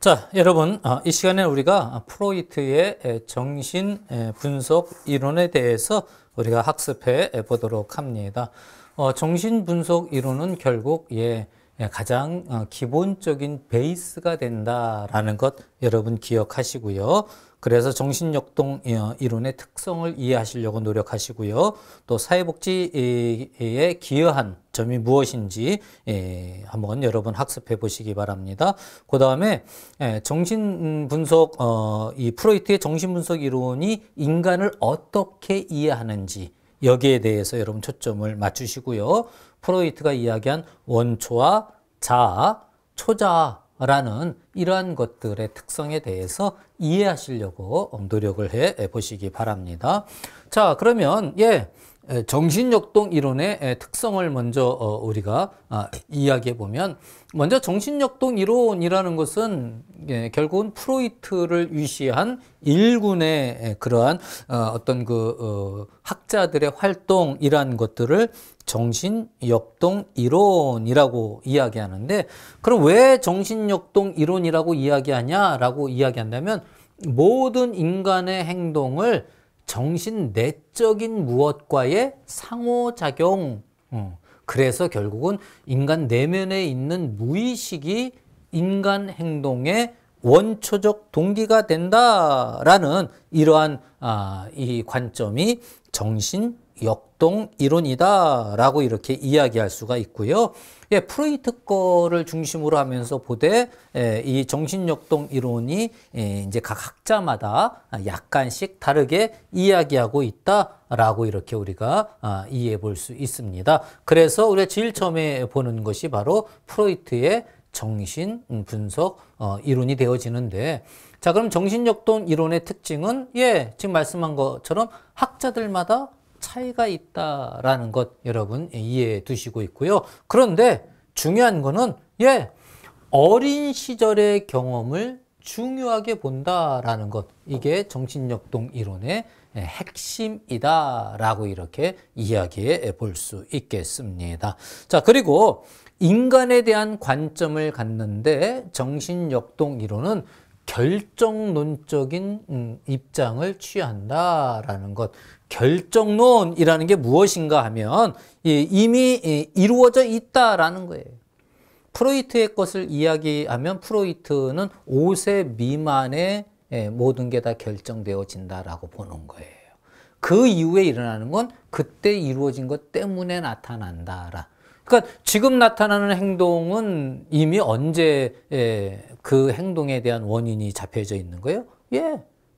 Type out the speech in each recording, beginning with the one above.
자, 여러분, 이 시간에 우리가 프로이트의 정신 분석 이론에 대해서 우리가 학습해 보도록 합니다. 정신 분석 이론은 결국 가장 기본적인 베이스가 된다라는 것 여러분 기억하시고요. 그래서 정신역동 이론의 특성을 이해하시려고 노력하시고요. 또 사회복지에 기여한 점이 무엇인지 한번 여러분 학습해 보시기 바랍니다. 그 다음에 정신분석, 이 프로이트의 정신분석 이론이 인간을 어떻게 이해하는지 여기에 대해서 여러분 초점을 맞추시고요. 프로이트가 이야기한 원초와 자아, 초자아라는 이러한 것들의 특성에 대해서 이해하시려고 노력을 해 보시기 바랍니다. 자, 그러면 정신역동 이론의 특성을 먼저 우리가 이야기해 보면, 먼저 정신역동 이론이라는 것은 결국은 프로이트를 위시한 일군의 그러한 어떤 학자들의 활동이란 것들을 정신역동 이론이라고 이야기하는데, 그럼 왜 정신역동 이론이라고 이야기하냐라고 이야기한다면, 모든 인간의 행동을 정신 내적인 무엇과의 상호작용, 그래서 결국은 인간 내면에 있는 무의식이 인간 행동의 원초적 동기가 된다라는 이러한 이 관점이 정신역동 이론이다라고 이렇게 이야기할 수가 있고요. 프로이트 거를 중심으로 하면서 보되 이 정신역동 이론이 이제 각 학자마다 약간씩 다르게 이야기하고 있다라고 이렇게 우리가 이해해 볼 수 있습니다. 그래서 우리가 제일 처음에 보는 것이 바로 프로이트의 정신 분석 이론이 되어지는데, 자, 그럼 정신역동 이론의 특징은 지금 말씀한 것처럼 학자들마다 차이가 있다라는 것 여러분 이해해 두시고 있고요. 그런데 중요한 거는 어린 시절의 경험을 중요하게 본다라는 것, 이게 정신역동 이론의 핵심이다라고 이렇게 이야기해 볼 수 있겠습니다. 자, 그리고 인간에 대한 관점을 갖는데 정신역동 이론은 결정론적인 입장을 취한다라는 것. 결정론이라는 게 무엇인가 하면 이미 이루어져 있다라는 거예요. 프로이트의 것을 이야기하면 프로이트는 5세 미만의 모든 게 다 결정되어진다라고 보는 거예요. 그 이후에 일어나는 건 그때 이루어진 것 때문에 나타난다라. 그러니까 지금 나타나는 행동은 이미 언제 그 행동에 대한 원인이 잡혀져 있는 거예요?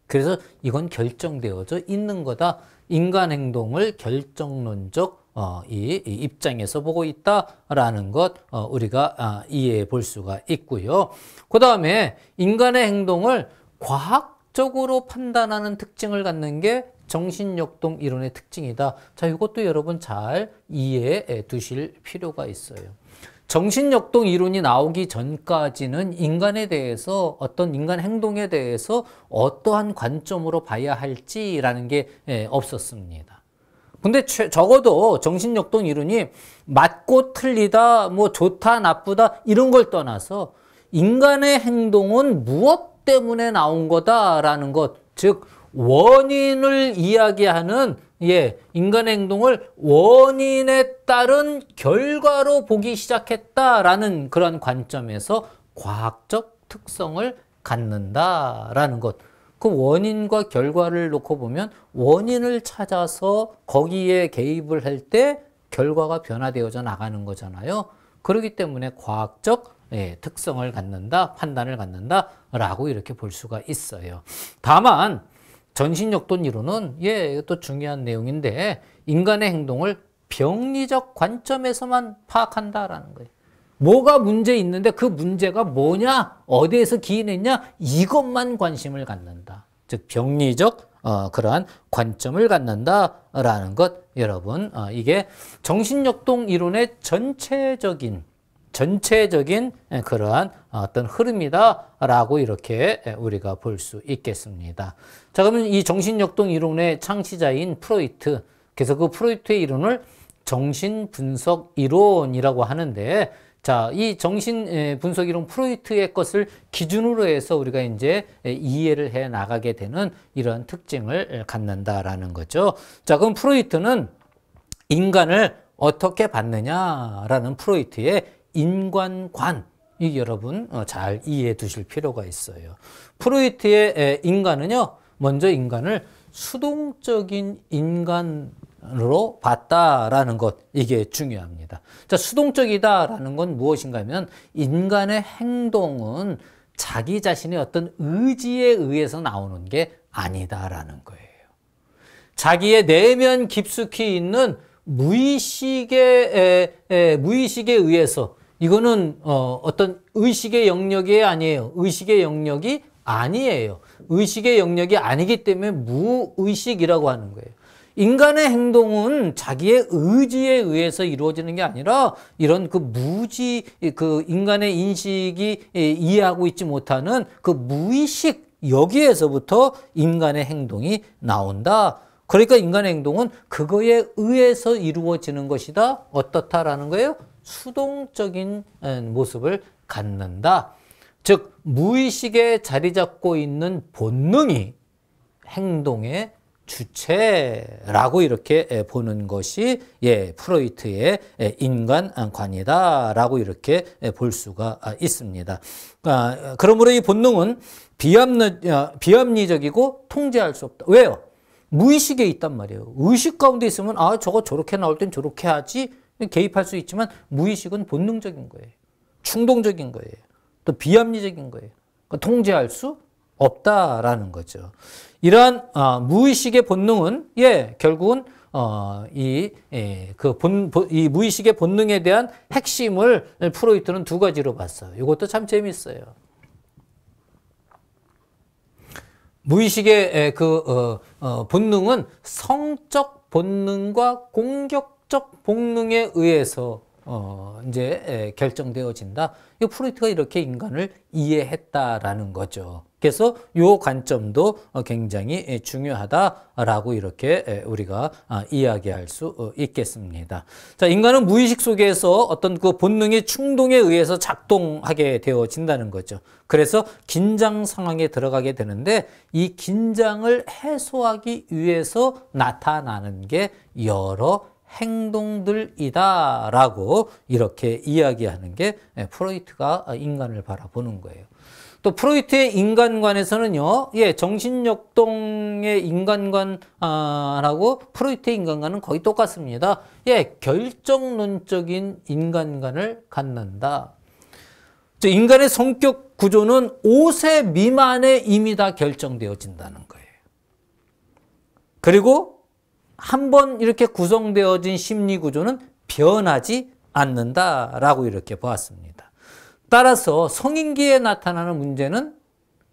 그래서 이건 결정되어져 있는 거다. 인간 행동을 결정론적 이 입장에서 보고 있다라는 것 우리가 이해해 볼 수가 있고요. 그 다음에 인간의 행동을 과학적으로 판단하는 특징을 갖는 게 정신역동 이론의 특징이다. 자, 이것도 여러분 잘 이해해 두실 필요가 있어요. 정신역동 이론이 나오기 전까지는 인간에 대해서, 어떤 인간 행동에 대해서 어떠한 관점으로 봐야 할지라는 게 없었습니다. 근데 적어도 정신역동 이론이 맞고 틀리다, 뭐 좋다, 나쁘다 이런 걸 떠나서 인간의 행동은 무엇 때문에 나온 거다라는 것, 즉 원인을 이야기하는 인간의 행동을 원인에 따른 결과로 보기 시작했다라는 그런 관점에서 과학적 특성을 갖는다라는 것. 그 원인과 결과를 놓고 보면 원인을 찾아서 거기에 개입을 할 때 결과가 변화되어져 나가는 거잖아요. 그렇기 때문에 과학적 특성을 갖는다, 판단을 갖는다라고 이렇게 볼 수가 있어요. 다만 정신역동 이론은 이것도 중요한 내용인데, 인간의 행동을 병리적 관점에서만 파악한다라는 거예요. 뭐가 문제 있는데 그 문제가 뭐냐, 어디에서 기인했냐, 이것만 관심을 갖는다. 즉 병리적 그러한 관점을 갖는다라는 것, 여러분 이게 정신역동 이론의 전체적인 그러한 어떤 흐름이다라고 이렇게 우리가 볼 수 있겠습니다. 자, 그러면 이 정신역동 이론의 창시자인 프로이트, 그래서 그 프로이트의 이론을 정신분석 이론이라고 하는데, 자, 이 정신 분석 이론 프로이트의 것을 기준으로 해서 우리가 이제 이해를 해 나가게 되는 이런 특징을 갖는다라는 거죠. 자, 그럼 프로이트는 인간을 어떻게 봤느냐라는 프로이트의 인간관, 이 여러분 잘 이해해 두실 필요가 있어요. 프로이트의 인간은요, 먼저 인간을 수동적인 인간으로 봤다라는 것, 이게 중요합니다. 자, 수동적이다라는 건 무엇인가 하면 인간의 행동은 자기 자신의 어떤 의지에 의해서 나오는 게 아니다라는 거예요. 자기의 내면 깊숙이 있는 무의식에 의해서, 이거는 어떤 의식의 영역이 아니에요. 의식의 영역이 아니에요. 의식의 영역이 아니기 때문에 무의식이라고 하는 거예요. 인간의 행동은 자기의 의지에 의해서 이루어지는 게 아니라 이런 그 인간의 인식이 이해하고 있지 못하는 그 무의식, 여기에서부터 인간의 행동이 나온다. 그러니까 인간의 행동은 그거에 의해서 이루어지는 것이다. 어떻다라는 거예요? 수동적인 모습을 갖는다. 즉 무의식에 자리 잡고 있는 본능이 행동의 주체라고 이렇게 보는 것이 프로이트의 인간관이다라고 이렇게 볼 수가 있습니다. 그러므로 이 본능은 비합리적이고 통제할 수 없다. 왜요? 무의식에 있단 말이에요. 의식 가운데 있으면 저거 저렇게 나올 땐 저렇게 하지, 개입할 수 있지만 무의식은 본능적인 거예요. 충동적인 거예요. 또 비합리적인 거예요. 그러니까 통제할 수 없다라는 거죠. 이러한 무의식의 본능은 결국은 이 무의식의 본능에 대한 핵심을 프로이트는 두 가지로 봤어요. 이것도 참 재밌어요. 무의식의 본능은 성적 본능과 공격적 본능에 의해서 이제 결정되어진다. 이 프로이트가 이렇게 인간을 이해했다라는 거죠. 그래서 이 관점도 굉장히 중요하다라고 이렇게 우리가 이야기할 수 있겠습니다. 자, 인간은 무의식 속에서 어떤 그 본능의 충동에 의해서 작동하게 되어진다는 거죠. 그래서 긴장 상황에 들어가게 되는데 이 긴장을 해소하기 위해서 나타나는 게 여러 행동들이다라고 이렇게 이야기하는 게 프로이트가 인간을 바라보는 거예요. 또 프로이트의 인간관에서는요, 정신역동의 인간관하고 프로이트의 인간관은 거의 똑같습니다. 결정론적인 인간관을 갖는다. 인간의 성격 구조는 5세 미만에 이미 다 결정되어진다는 거예요. 그리고 한번 이렇게 구성되어진 심리 구조는 변하지 않는다라고 이렇게 보았습니다. 따라서 성인기에 나타나는 문제는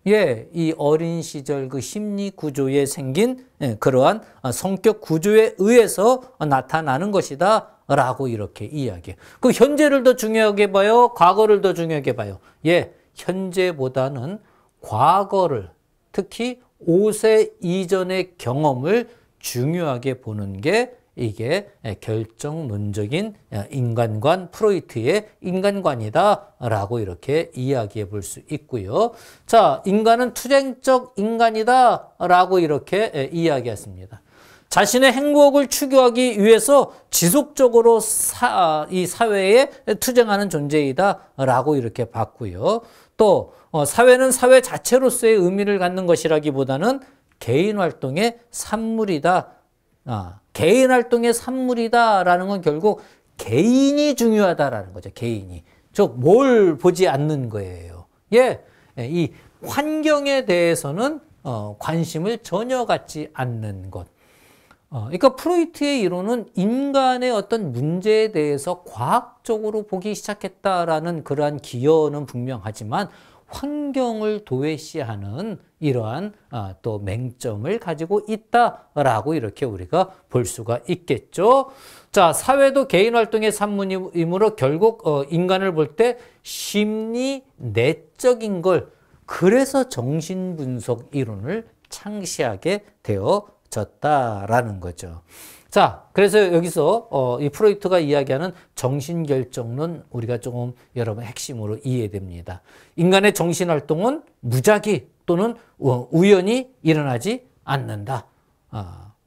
이 어린 시절 그 심리 구조에 생긴 그러한 성격 구조에 의해서 나타나는 것이다 라고 이렇게 이야기해요. 그 현재를 더 중요하게 봐요? 과거를 더 중요하게 봐요? 현재보다는 과거를, 특히 5세 이전의 경험을 중요하게 보는 게 이게 결정론적인 인간관, 프로이트의 인간관이다라고 이렇게 이야기해 볼 수 있고요. 자, 인간은 투쟁적 인간이다라고 이렇게 이야기했습니다. 자신의 행복을 추구하기 위해서 지속적으로 이 사회에 투쟁하는 존재이다라고 이렇게 봤고요. 또 사회는 사회 자체로서의 의미를 갖는 것이라기보다는 개인 활동의 산물이다. 개인 활동의 산물이다라는 건 결국 개인이 중요하다라는 거죠. 개인이. 즉, 뭘 보지 않는 거예요. 이 환경에 대해서는 관심을 전혀 갖지 않는 것. 그러니까 프로이트의 이론은 인간의 어떤 문제에 대해서 과학적으로 보기 시작했다라는 그러한 기여는 분명하지만 환경을 도외시하는 이러한 또 맹점을 가지고 있다라고 이렇게 우리가 볼 수가 있겠죠. 자, 사회도 개인 활동의 산물이므로 결국 인간을 볼 때 심리 내적인 걸, 그래서 정신분석 이론을 창시하게 되어졌다는 갖췄다라는 거죠. 자, 그래서 여기서 이 프로이트가 이야기하는 정신결정론 우리가 조금 여러분 핵심으로 이해됩니다. 인간의 정신활동은 무작위 또는 우연히 일어나지 않는다.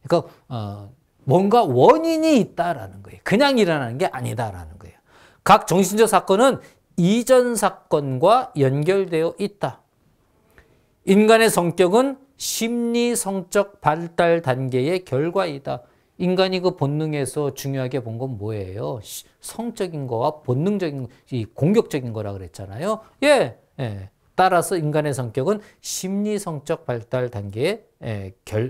그러니까 뭔가 원인이 있다라는 거예요. 그냥 일어나는 게 아니다라는 거예요. 각 정신적 사건은 이전 사건과 연결되어 있다. 인간의 성격은 심리성적 발달 단계의 결과이다. 인간이 그 본능에서 중요하게 본 건 뭐예요? 성적인 거와 본능적인, 이 공격적인 거라 그랬잖아요. 예. 따라서 인간의 성격은 심리성적 발달 단계의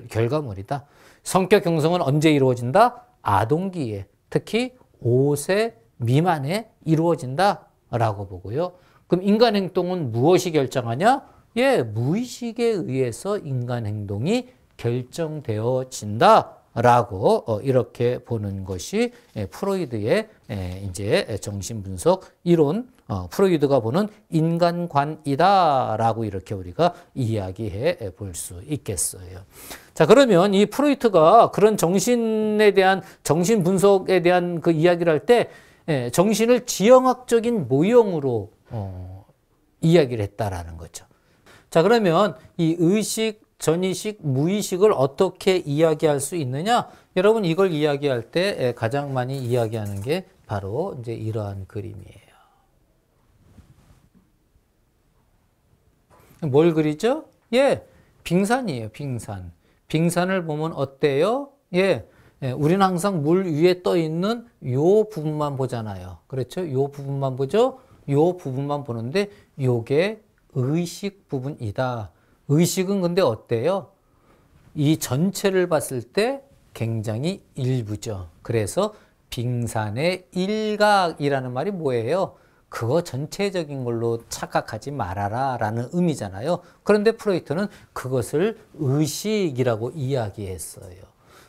결과물이다. 성격 형성은 언제 이루어진다? 아동기에, 특히 5세 미만에 이루어진다라고 보고요. 그럼 인간 행동은 무엇이 결정하냐? 예, 무의식에 의해서 인간 행동이 결정되어진다. 라고 이렇게 보는 것이 프로이드의 이제 정신분석 이론, 프로이드가 보는 인간관이다라고 이렇게 우리가 이야기해 볼 수 있겠어요. 자, 그러면 이 프로이트가 그런 정신에 대한 정신분석에 대한 그 이야기를 할 때 정신을 지형학적인 모형으로 이야기를 했다라는 거죠. 자, 그러면 이 의식, 전의식, 무의식을 어떻게 이야기할 수 있느냐? 여러분 이걸 이야기할 때 가장 많이 이야기하는 게 바로 이제 이러한 그림이에요. 뭘 그리죠? 예, 빙산이에요, 빙산. 빙산을 보면 어때요? 예, 우리는 항상 물 위에 떠 있는 요 부분만 보잖아요. 그렇죠? 요 부분만 보죠? 요 부분만 보는데 요게 의식 부분이다. 의식은 근데 어때요? 이 전체를 봤을 때 굉장히 일부죠. 그래서 빙산의 일각이라는 말이 뭐예요? 그거 전체적인 걸로 착각하지 말아라 라는 의미잖아요. 그런데 프로이트는 그것을 의식이라고 이야기했어요.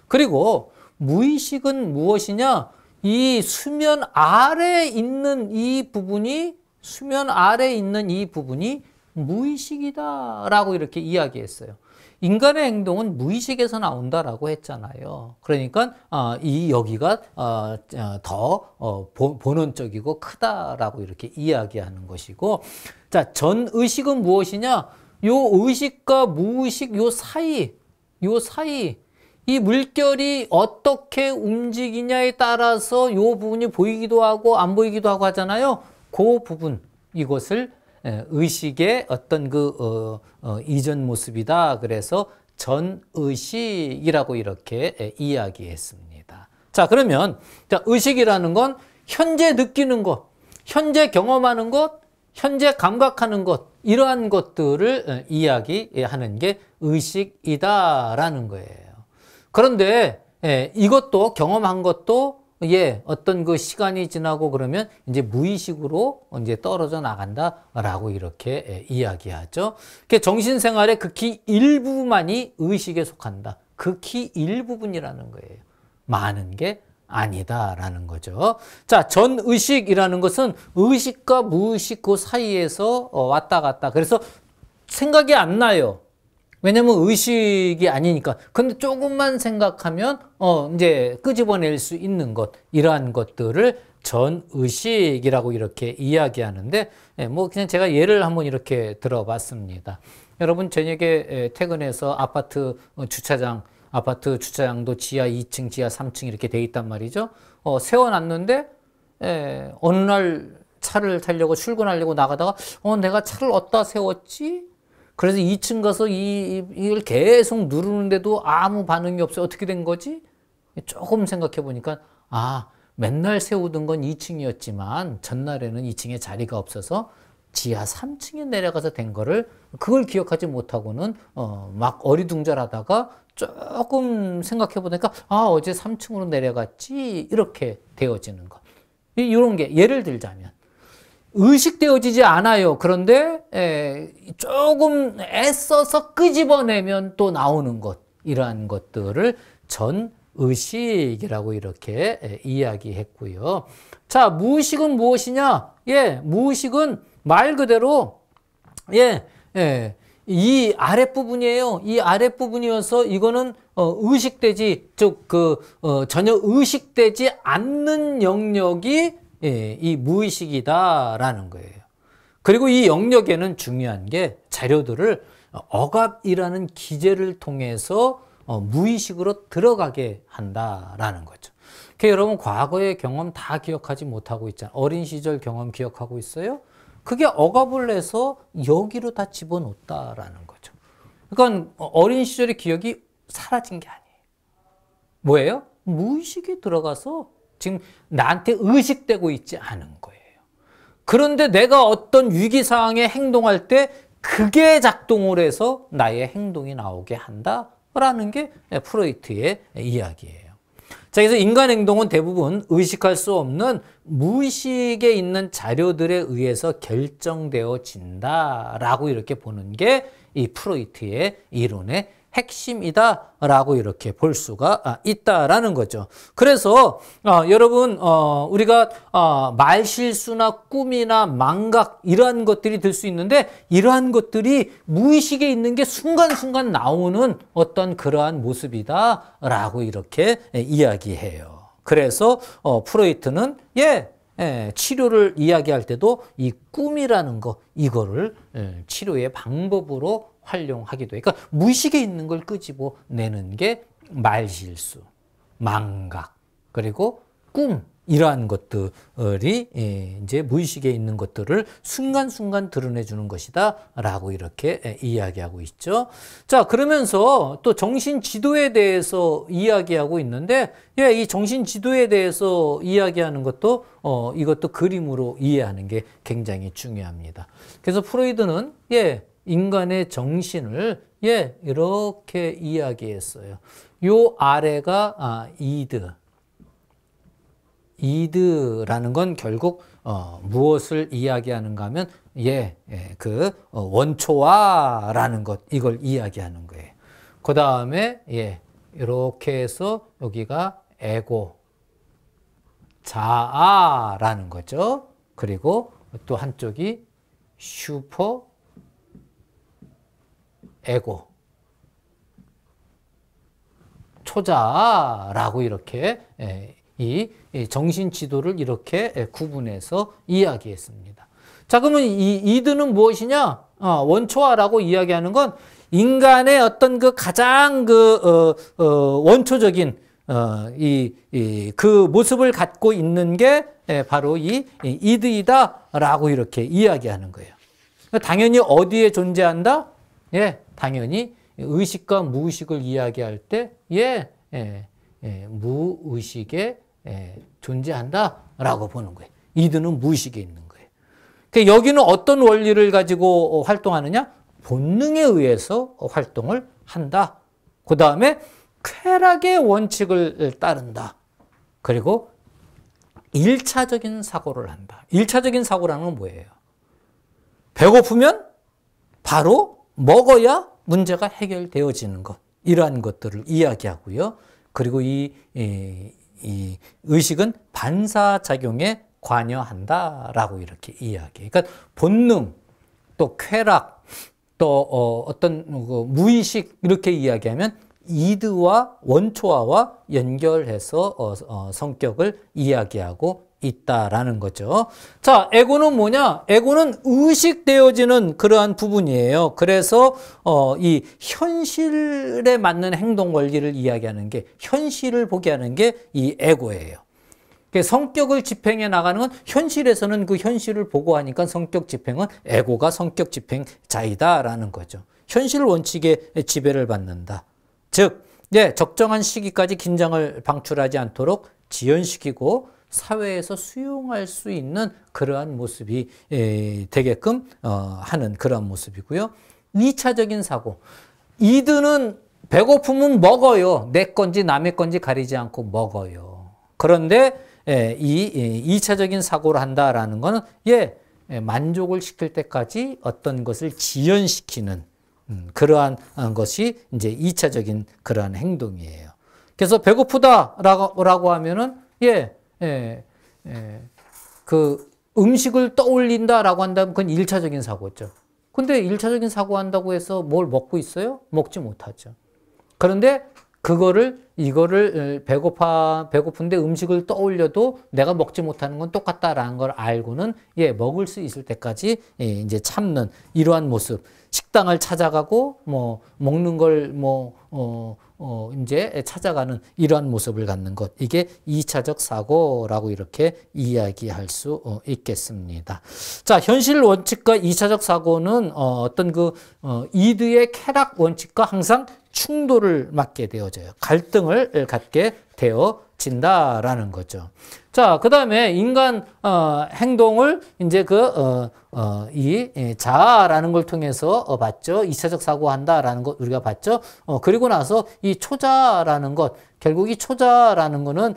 그리고 무의식은 무엇이냐? 이 수면 아래에 있는 이 부분이 무의식이다라고 이렇게 이야기했어요. 인간의 행동은 무의식에서 나온다라고 했잖아요. 그러니까 여기가 더 본원적이고 크다라고 이렇게 이야기하는 것이고, 자, 전의식은 무엇이냐? 요 의식과 무의식 요 사이 이 물결이 어떻게 움직이냐에 따라서 요 부분이 보이기도 하고 안 보이기도 하고 하잖아요. 그 부분, 이것을 의식의 어떤 이전 모습이다. 그래서 전의식이라고 이렇게 이야기했습니다. 자, 그러면 의식이라는 건 현재 느끼는 것, 현재 경험하는 것, 현재 감각하는 것, 이러한 것들을 이야기하는 게 의식이다라는 거예요. 그런데 이것도 경험한 것도 어떤 그 시간이 지나고 그러면 이제 무의식으로 이제 떨어져 나간다라고 이렇게 이야기하죠. 정신생활의 극히 일부만이 의식에 속한다. 극히 일부분이라는 거예요. 많은 게 아니다라는 거죠. 자, 전의식이라는 것은 의식과 무의식 그 사이에서 왔다 갔다. 그래서 생각이 안 나요. 왜냐면 의식이 아니니까. 근데 조금만 생각하면 이제 끄집어낼 수 있는 것, 이러한 것들을 전의식이라고 이렇게 이야기하는데, 뭐 그냥 제가 예를 한번 이렇게 들어봤습니다. 여러분 저녁에 퇴근해서 아파트 주차장도 지하 2층, 지하 3층 이렇게 돼 있단 말이죠. 세워놨는데 어느 날 차를 타려고 출근하려고 나가다가 내가 차를 어디다 세웠지? 그래서 2층 가서 이걸 계속 누르는데도 아무 반응이 없어요. 어떻게 된 거지? 조금 생각해 보니까 맨날 세우던 건 2층이었지만 전날에는 2층에 자리가 없어서 지하 3층에 내려가서 된 거를 그걸 기억하지 못하고는 막 어리둥절하다가 조금 생각해 보니까 어제 3층으로 내려갔지, 이렇게 되어지는 것. 이런 게 예를 들자면 의식되어지지 않아요. 그런데 조금 애써서 끄집어내면 또 나오는 것, 이러한 것들을 전의식이라고 이렇게 이야기했고요. 자, 무의식은 무엇이냐? 무의식은 말 그대로 이 아랫부분이에요. 이 아랫부분이어서 이거는 의식되지, 전혀 의식되지 않는 영역이 이 무의식이다라는 거예요. 그리고 이 영역에는 중요한 게 자료들을 억압이라는 기제를 통해서 무의식으로 들어가게 한다라는 거죠. 그러니까 여러분 과거의 경험 다 기억하지 못하고 있잖아요. 어린 시절 경험 기억하고 있어요? 그게 억압을 해서 여기로 다 집어넣었다라는 거죠. 그러니까 어린 시절의 기억이 사라진 게 아니에요. 뭐예요? 무의식에 들어가서 지금 나한테 의식되고 있지 않은 거예요. 그런데 내가 어떤 위기 상황에 행동할 때 그게 작동을 해서 나의 행동이 나오게 한다라는 게 프로이트의 이야기예요. 자, 그래서 인간 행동은 대부분 의식할 수 없는 무의식에 있는 자료들에 의해서 결정되어진다라고 이렇게 보는 게 이 프로이트의 이론의 핵심이다라고 이렇게 볼 수가 있다라는 거죠. 그래서 여러분 우리가 말실수나 꿈이나 망각 이러한 것들이 들 수 있는데 이러한 것들이 무의식에 있는 게 순간순간 나오는 어떤 그러한 모습이다라고 이렇게 이야기해요. 그래서 프로이트는 치료를 이야기할 때도 이 꿈이라는 거 이거를 치료의 방법으로 활용하기도 해요. 그러니까 무의식에 있는 걸 끄집어내는 게 말실수, 망각, 그리고 꿈 이러한 것들이 이제 무의식에 있는 것들을 순간순간 드러내주는 것이다라고 이렇게 이야기하고 있죠. 자, 그러면서 또 정신지도에 대해서 이야기하고 있는데 이 정신지도에 대해서 이야기하는 것도 이것도 그림으로 이해하는 게 굉장히 중요합니다. 그래서 프로이드는 인간의 정신을 이렇게 이야기했어요. 요 아래가 이드라는 건 결국 무엇을 이야기하는가 하면 원초화라는 것 이걸 이야기하는 거예요. 그 다음에 이렇게 해서 여기가 에고 자아라는 거죠. 그리고 또 한쪽이 슈퍼 에고 초자라고 이렇게 이 정신 지도를 이렇게 구분해서 이야기했습니다. 자, 그러면 이 이드는 무엇이냐? 원초화라고 이야기하는 건 인간의 어떤 그 가장 원초적인 그 모습을 갖고 있는 게 바로 이 이드이다라고 이렇게 이야기하는 거예요. 당연히 어디에 존재한다? 당연히 의식과 무의식을 이야기할 때 무의식에 존재한다라고 보는 거예요. 이드는 무의식에 있는 거예요. 그러니까 여기는 어떤 원리를 가지고 활동하느냐? 본능에 의해서 활동을 한다. 그 다음에 쾌락의 원칙을 따른다. 그리고 1차적인 사고를 한다. 1차적인 사고라는 건 뭐예요? 배고프면 바로 먹어야 문제가 해결되어지는 것. 이러한 것들을 이야기하고요. 그리고 이 의식은 반사작용에 관여한다라고 이렇게 이야기해요. 그러니까 본능, 또 쾌락, 또 어떤 무의식 이렇게 이야기하면 이드와 원초화와 연결해서 성격을 이야기하고 있다라는 거죠. 자, 에고는 뭐냐? 에고는 의식되어지는 그러한 부분이에요. 그래서 이 현실에 맞는 행동 원리를 이야기하는 게 현실을 보게 하는 게 이 에고예요. 성격을 집행해 나가는 건 현실에서는 그 현실을 보고 하니까 성격 집행은 에고가 성격 집행자이다라는 거죠. 현실 원칙에 지배를 받는다. 즉, 적정한 시기까지 긴장을 방출하지 않도록 지연시키고 사회에서 수용할 수 있는 그러한 모습이 되게끔 하는 그러한 모습이고요. 2차적인 사고. 이드는 배고프면 먹어요. 내 건지 남의 건지 가리지 않고 먹어요. 그런데 이 2차적인 사고를 한다라는 거는 만족을 시킬 때까지 어떤 것을 지연시키는 그러한 것이 이제 2차적인 그러한 행동이에요. 그래서 배고프다라고 하면은 그 음식을 떠올린다라고 한다면 그건 1차적인 사고죠. 근데 1차적인 사고 한다고 해서 뭘 먹고 있어요? 먹지 못하죠. 그런데 이거를 배고픈데 음식을 떠올려도 내가 먹지 못하는 건 똑같다라는 걸 알고는 먹을 수 있을 때까지 이제 참는 이러한 모습. 식당을 찾아가고 먹는 걸 이제 찾아가는 이러한 모습을 갖는 것. 이게 2차적 사고라고 이렇게 이야기할 수 있겠습니다. 자, 현실 원칙과 2차적 사고는 어떤 이드의 쾌락 원칙과 항상 충돌을 맞게 되어져요. 갈등을 갖게 되어진다라는 거죠. 자, 그 다음에 인간 행동을 이제 이 자아라는 걸 통해서 봤죠. 2차적 사고한다라는 것 우리가 봤죠. 그리고 나서 이 초자라는 것, 결국 이 초자라는 거는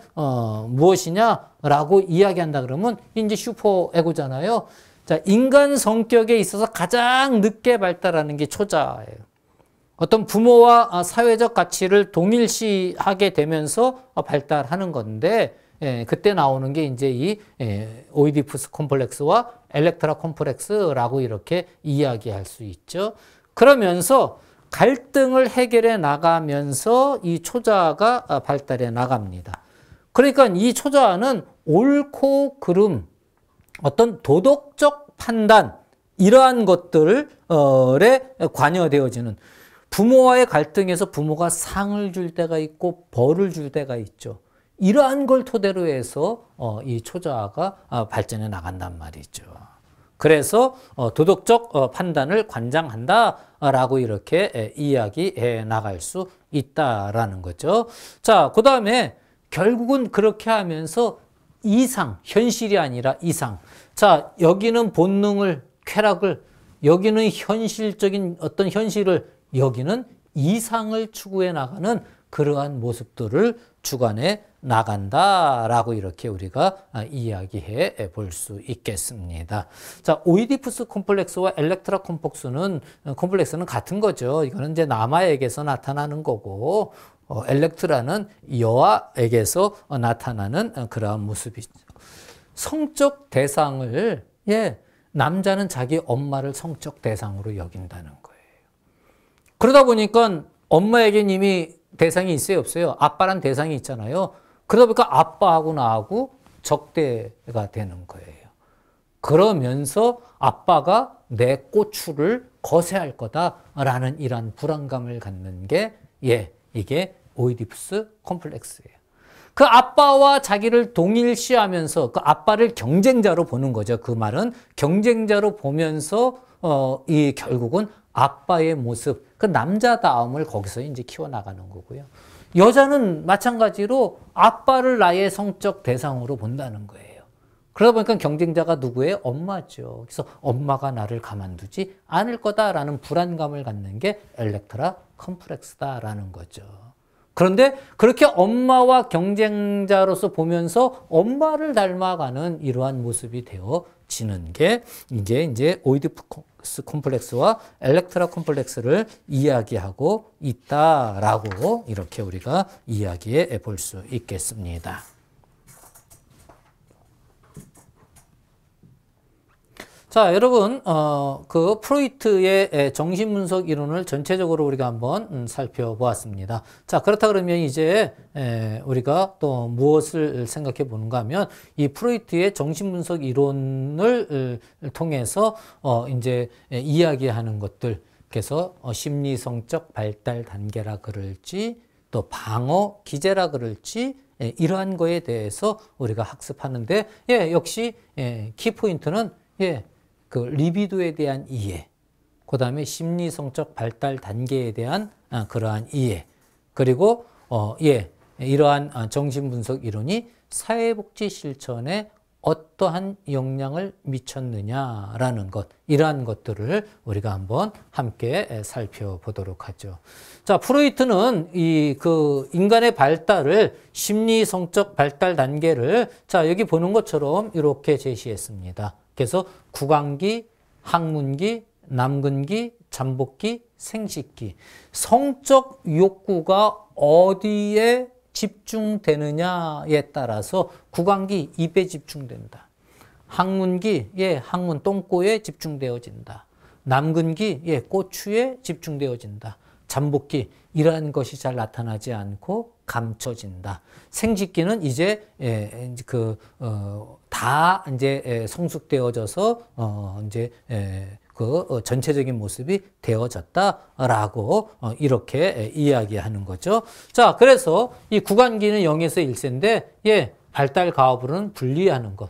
무엇이냐라고 이야기한다 그러면 이제 슈퍼에고잖아요. 자, 인간 성격에 있어서 가장 늦게 발달하는 게 초자예요. 어떤 부모와 사회적 가치를 동일시하게 되면서 발달하는 건데, 그때 나오는 게 이제 이 오이디푸스 콤플렉스와 엘렉트라 콤플렉스라고 이렇게 이야기할 수 있죠. 그러면서 갈등을 해결해 나가면서 이 초자가 발달해 나갑니다. 그러니까 이 초자는 옳고 그름, 어떤 도덕적 판단, 이러한 것들에 관여되어지는, 부모와의 갈등에서 부모가 상을 줄 때가 있고 벌을 줄 때가 있죠. 이러한 걸 토대로 해서 이 초자가 발전해 나간단 말이죠. 그래서 도덕적 판단을 관장한다라고 이렇게 이야기해 나갈 수 있다라는 거죠. 자, 그 다음에 결국은 그렇게 하면서 이상, 현실이 아니라 이상. 자, 여기는 본능을, 쾌락을, 여기는 현실적인 어떤 현실을, 여기는 이상을 추구해 나가는 그러한 모습들을 주관해 나간다라고 이렇게 우리가 이야기해 볼 수 있겠습니다. 자, 오이디푸스 콤플렉스와 엘렉트라 콤플렉스는 같은 거죠. 이거는 이제 남아에게서 나타나는 거고, 엘렉트라는 여아에게서 나타나는 그러한 모습이죠. 성적 대상을, 남자는 자기 엄마를 성적 대상으로 여긴다는 거예요. 그러다 보니까 엄마에겐 이미 대상이 있어요, 없어요? 아빠란 대상이 있잖아요. 그러다 보니까 아빠하고 나하고 적대가 되는 거예요. 그러면서 아빠가 내 꼬추를 거세할 거다라는 이런 불안감을 갖는 게 이게 오이디푸스 콤플렉스예요. 그 아빠와 자기를 동일시하면서 그 아빠를 경쟁자로 보는 거죠. 그 말은 경쟁자로 보면서 이 결국은 아빠의 모습, 그 남자다움을 거기서 이제 키워나가는 거고요. 여자는 마찬가지로 아빠를 나의 성적 대상으로 본다는 거예요. 그러다 보니까 경쟁자가 누구예요? 엄마죠. 그래서 엄마가 나를 가만두지 않을 거다라는 불안감을 갖는 게 엘렉트라 컴플렉스다라는 거죠. 그런데 그렇게 엄마와 경쟁자로서 보면서 엄마를 닮아가는 이러한 모습이 되어지는 게 이제 오이디푸스 콤플렉스와 엘렉트라 콤플렉스를 이야기하고 있다라고 이렇게 우리가 이야기해 볼 수 있겠습니다. 자, 여러분, 그 프로이트의 정신분석 이론을 전체적으로 우리가 한번 살펴보았습니다. 자, 그렇다 그러면 이제 우리가 또 무엇을 생각해 보는가 하면 이 프로이트의 정신분석 이론을 통해서 이제 이야기하는 것들, 그래서 심리성적 발달 단계라 그럴지 또 방어 기제라 그럴지 이러한 거에 대해서 우리가 학습하는데 역시 키포인트는 그 리비도에 대한 이해, 그 다음에 심리성적 발달 단계에 대한 그러한 이해, 그리고 이러한 정신분석 이론이 사회복지 실천에 어떠한 영향을 미쳤느냐라는 것, 이러한 것들을 우리가 한번 함께 살펴보도록 하죠. 자, 프로이트는 그 인간의 발달을 심리성적 발달 단계를 자, 여기 보는 것처럼 이렇게 제시했습니다. 그래서 구강기, 학문기, 남근기, 잠복기, 생식기. 성적 욕구가 어디에 집중되느냐에 따라서 구강기, 입에 집중된다. 학문기, 학문 똥꼬에 집중되어진다. 남근기, 꼬추에 집중되어진다. 잠복기 이러한 것이 잘 나타나지 않고 감춰진다. 생식기는 이제 다 이제 성숙되어져서 이제 전체적인 모습이 되어졌다라고 이렇게 이야기하는 거죠. 자, 그래서 이 구간기는 0에서 1세인데, 예, 발달 가업으로는 분리하는 것.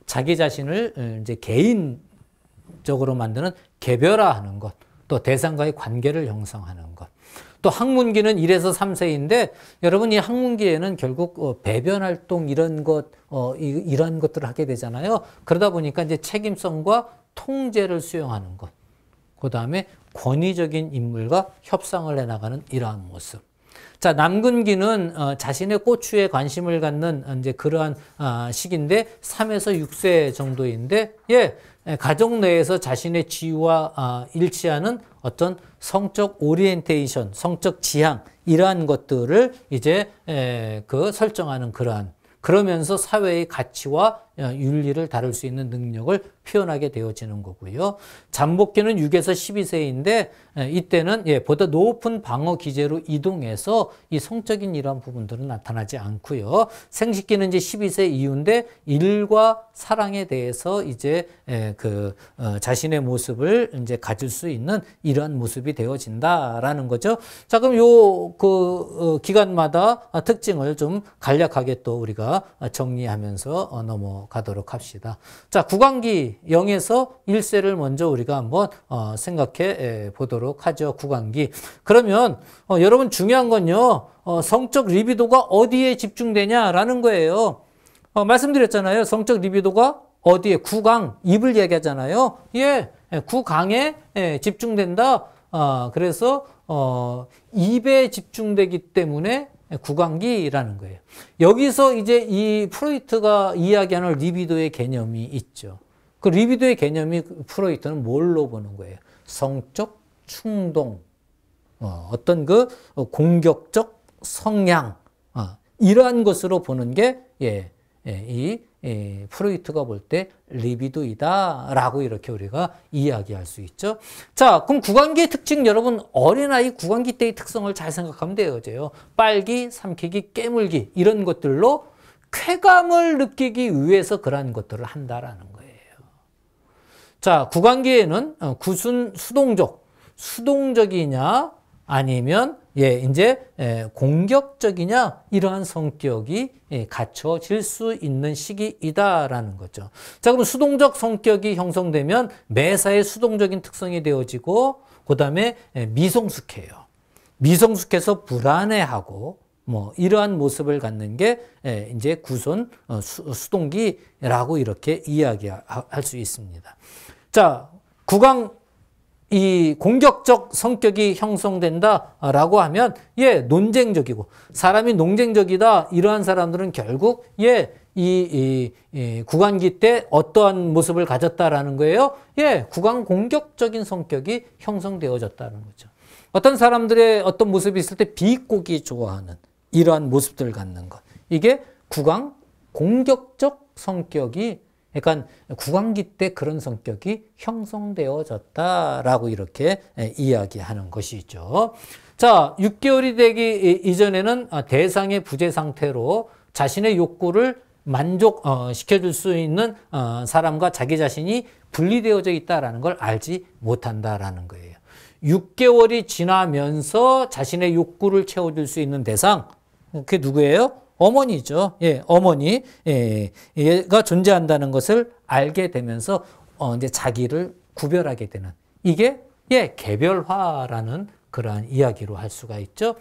자기 자신을 이제 개인적으로 만드는 개별화하는 것. 또 대상과의 관계를 형성하는 것. 또 학문기는 1에서 3세인데, 여러분 이 학문기에는 결국 배변 활동 이런 것들을 하게 되잖아요. 그러다 보니까 이제 책임성과 통제를 수용하는 것. 그 다음에 권위적인 인물과 협상을 해나가는 이러한 모습. 자, 남근기는 자신의 꼬추에 관심을 갖는 이제 그러한 시기인데 3에서 6세 정도인데, 예, 가정 내에서 자신의 지위와 일치하는 어떤 성적 오리엔테이션, 성적 지향 이러한 것들을 이제 설정하는 그러면서 사회의 가치와 윤리를 다룰 수 있는 능력을 표현하게 되어지는 거고요. 잠복기는 6에서 12세인데 이때는 보다 높은 방어 기제로 이동해서 이 성적인 이러한 부분들은 나타나지 않고요. 생식기는 이제 12세 이후인데 일과 사랑에 대해서 이제 자신의 모습을 이제 가질 수 있는 이러한 모습이 되어진다라는 거죠. 자, 그럼 기간마다 특징을 좀 간략하게 또 우리가 정리하면서 넘어가도록 합시다. 자, 구간기 0에서 1세를 먼저 우리가 한번 생각해 보도록 하죠. 구간기. 그러면 여러분 중요한 건요. 성적 리비도가 어디에 집중되냐라는 거예요. 말씀드렸잖아요. 성적 리비도가 어디에? 구강, 입을 얘기하잖아요. 예, 구강에 집중된다. 그래서 입에 집중되기 때문에 구강기라는 거예요. 여기서 이제 이 프로이트가 이야기하는 리비도의 개념이 있죠. 그 리비도의 개념이 프로이트는 뭘로 보는 거예요? 성적 충동, 어떤 공격적 성향, 이러한 것으로 보는 게 프로이트가 볼 때 리비도이다라고 이렇게 우리가 이야기할 수 있죠. 자, 그럼 구간기의 특징 여러분 어린아이 구간기 때의 특성을 잘 생각하면 되어져요. 빨기, 삼키기, 깨물기 이런 것들로 쾌감을 느끼기 위해서 그러한 것들을 한다라는 거예요. 자, 구간기에는 수동적이냐 아니면 이제 공격적이냐 이러한 성격이 갖춰질 수 있는 시기이다라는 거죠. 자, 그럼 수동적 성격이 형성되면 매사에 수동적인 특성이 되어지고 그다음에 미성숙해요. 미성숙해서 불안해하고 이러한 모습을 갖는 게 이제 수동기라고 이렇게 이야기할 수 있습니다. 자, 이 공격적 성격이 형성된다라고 하면 논쟁적이고 사람이 논쟁적이다 이러한 사람들은 결국 이 구간기 때 어떠한 모습을 가졌다라는 거예요? 구간 공격적인 성격이 형성되어졌다는 거죠. 어떤 사람들의 어떤 모습이 있을 때 비꼬기 좋아하는 이러한 모습들을 갖는 것. 이게 구강 공격적 성격이 그러니까 구간기 때 그런 성격이 형성되어졌다라고 이렇게 이야기하는 것이죠. 자, 6개월이 되기 이전에는 대상의 부재 상태로 자신의 욕구를 만족시켜줄 수 있는 사람과 자기 자신이 분리되어져 있다는 걸 알지 못한다라는 거예요. 6개월이 지나면서 자신의 욕구를 채워줄 수 있는 대상, 그게 누구예요? 어머니죠. 어머니, 얘가 존재한다는 것을 알게 되면서, 이제 자기를 구별하게 되는. 이게, 개별화라는 그러한 이야기로 할 수가 있죠.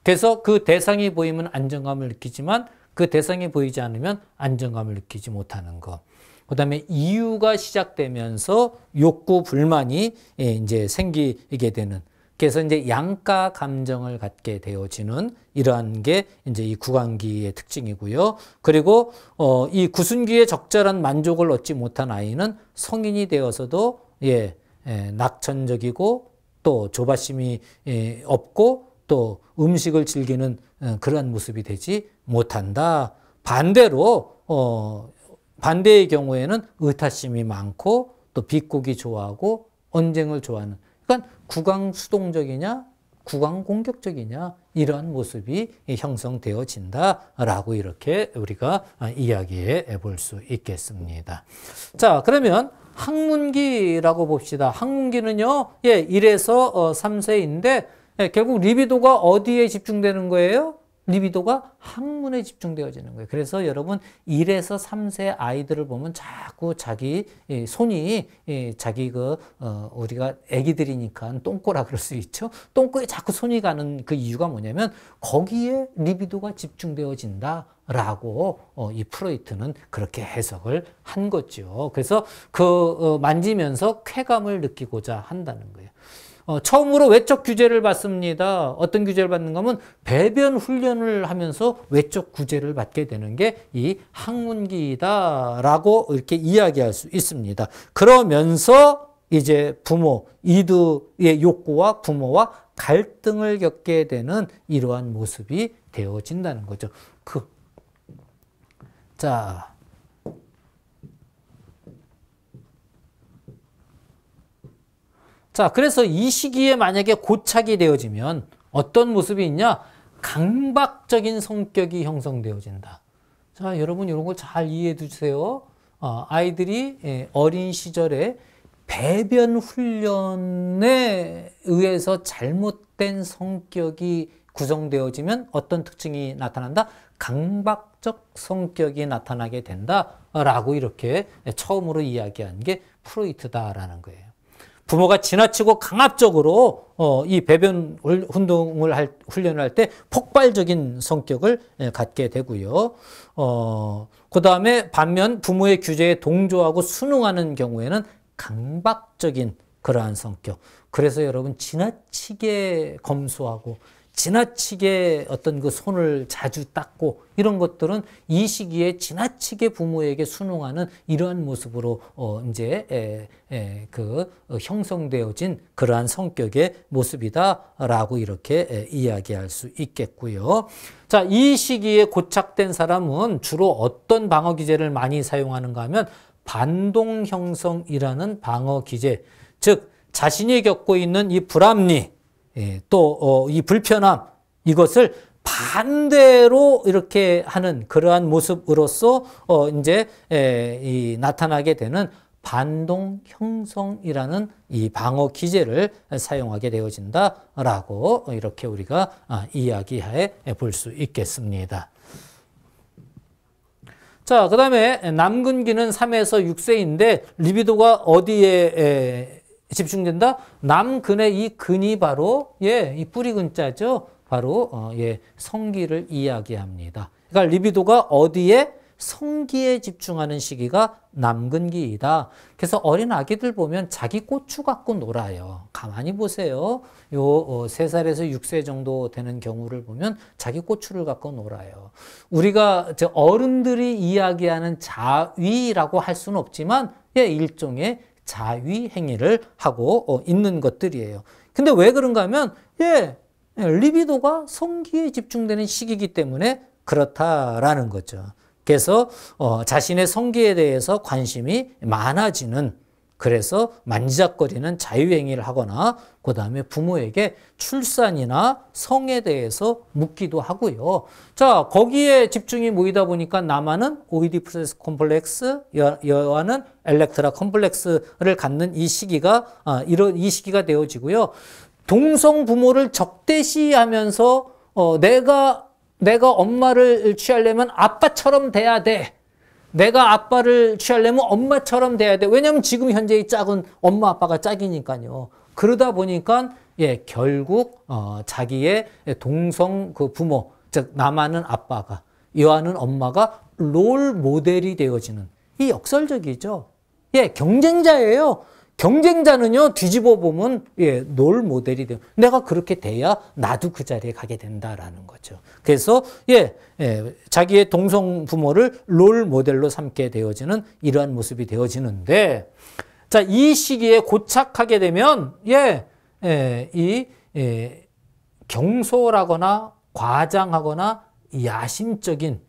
그래서 그 대상이 보이면 안정감을 느끼지만 그 대상이 보이지 않으면 안정감을 느끼지 못하는 것. 그 다음에 이유가 시작되면서 욕구, 불만이 이제 생기게 되는. 그래서 이제 양가 감정을 갖게 되어지는 이러한 게 이제 이 구간기의 특징이고요. 그리고 이 구순기에 적절한 만족을 얻지 못한 아이는 성인이 되어서도 낙천적이고 또 조바심이 없고 또 음식을 즐기는 그러한 모습이 되지 못한다. 반대로 반대의 경우에는 의타심이 많고 또 비꼬기 좋아하고 언쟁을 좋아하는. 그러니까 구강수동적이냐 구강 공격적이냐 이러한 모습이 형성되어진다라고 이렇게 우리가 이야기해 볼 수 있겠습니다. 자, 그러면 항문기라고 봅시다. 항문기는요, 1에서 3세인데 결국 리비도가 어디에 집중되는 거예요? 리비도가 항문에 집중되어지는 거예요. 그래서 여러분 1에서 3세 아이들을 보면 자꾸 자기 손이 자기 우리가 애기들이니까 똥꼬라 그럴 수 있죠. 똥꼬에 자꾸 손이 가는 그 이유가 뭐냐면 거기에 리비도가 집중되어진다라고 이 프로이트는 그렇게 해석을 한 거죠. 그래서 만지면서 쾌감을 느끼고자 한다는 거예요. 처음으로 외적 규제를 받습니다. 어떤 규제를 받는가 하면 배변 훈련을 하면서 외적 규제를 받게 되는 게 이 항문기이다라고 이렇게 이야기할 수 있습니다. 그러면서 이제 부모, 이드의 욕구와 부모와 갈등을 겪게 되는 이러한 모습이 되어진다는 거죠. 자, 그래서 이 시기에 만약에 고착이 되어지면 어떤 모습이 있냐? 강박적인 성격이 형성되어진다. 자, 여러분 이런 걸 잘 이해해 주세요. 아이들이 어린 시절에 배변 훈련에 의해서 잘못된 성격이 구성되어지면 어떤 특징이 나타난다? 강박적 성격이 나타나게 된다라고 이렇게 처음으로 이야기한 게 프로이트다라는 거예요. 부모가 지나치고 강압적으로 이 배변 훈련을 할 때 폭발적인 성격을 갖게 되고요. 그 다음에 반면 부모의 규제에 동조하고 순응하는 경우에는 강박적인 그러한 성격. 그래서 여러분 지나치게 검소하고 지나치게 어떤 그 손을 자주 닦고 이런 것들은 이 시기에 지나치게 부모에게 순응하는 이러한 모습으로 이제 형성되어진 그러한 성격의 모습이다라고 이렇게 이야기할 수 있겠고요. 자, 이 시기에 고착된 사람은 주로 어떤 방어 기제를 많이 사용하는가 하면 반동 형성이라는 방어 기제, 즉 자신이 겪고 있는 이 불합리 또 이 불편함 이것을 반대로 이렇게 하는 그러한 모습으로서 이제 나타나게 되는 반동 형성이라는 이 방어 기제를 사용하게 되어진다라고 이렇게 우리가 이야기해 볼 수 있겠습니다. 자, 그 다음에 남근기는 3에서 6세인데 리비도가 어디에 집중된다? 남근의 이 근이 바로 이 뿌리 근자죠. 바로 성기를 이야기합니다. 그러니까 리비도가 어디에? 성기에 집중하는 시기가 남근기이다. 그래서 어린 아기들 보면 자기 고추 갖고 놀아요. 가만히 보세요. 요 3살에서 6세 정도 되는 경우를 보면 자기 고추를 갖고 놀아요. 우리가 어른들이 이야기하는 자위라고 할 수는 없지만 일종의 자위 행위를 하고 있는 것들이에요. 근데 왜 그런가 하면 리비도가 성기에 집중되는 시기이기 때문에 그렇다라는 거죠. 그래서 자신의 성기에 대해서 관심이 많아지는, 그래서 만지작거리는 자유행위를 하거나 그 다음에 부모에게 출산이나 성에 대해서 묻기도 하고요. 자, 거기에 집중이 모이다 보니까 남아는 오이디푸스 컴플렉스, 여아는 엘렉트라 컴플렉스를 갖는 이 시기가 이 시기가 되어지고요. 동성 부모를 적대시하면서 내가 엄마를 취하려면 아빠처럼 돼야 돼. 내가 아빠를 취하려면 엄마처럼 돼야 돼. 왜냐하면 지금 현재의 짝은 엄마 아빠가 짝이니까요. 그러다 보니까 결국 자기의 동성 그 부모, 즉 남아는 아빠가, 여아는 엄마가 롤 모델이 되어지는, 이 역설적이죠. 경쟁자예요. 경쟁자는요, 뒤집어 보면 롤 모델이 돼요. 내가 그렇게 돼야 나도 그 자리에 가게 된다라는 거죠. 그래서 자기의 동성 부모를 롤 모델로 삼게 되어지는 이러한 모습이 되어지는데, 자, 이 시기에 고착하게 되면 경솔하거나 과장하거나 야심적인,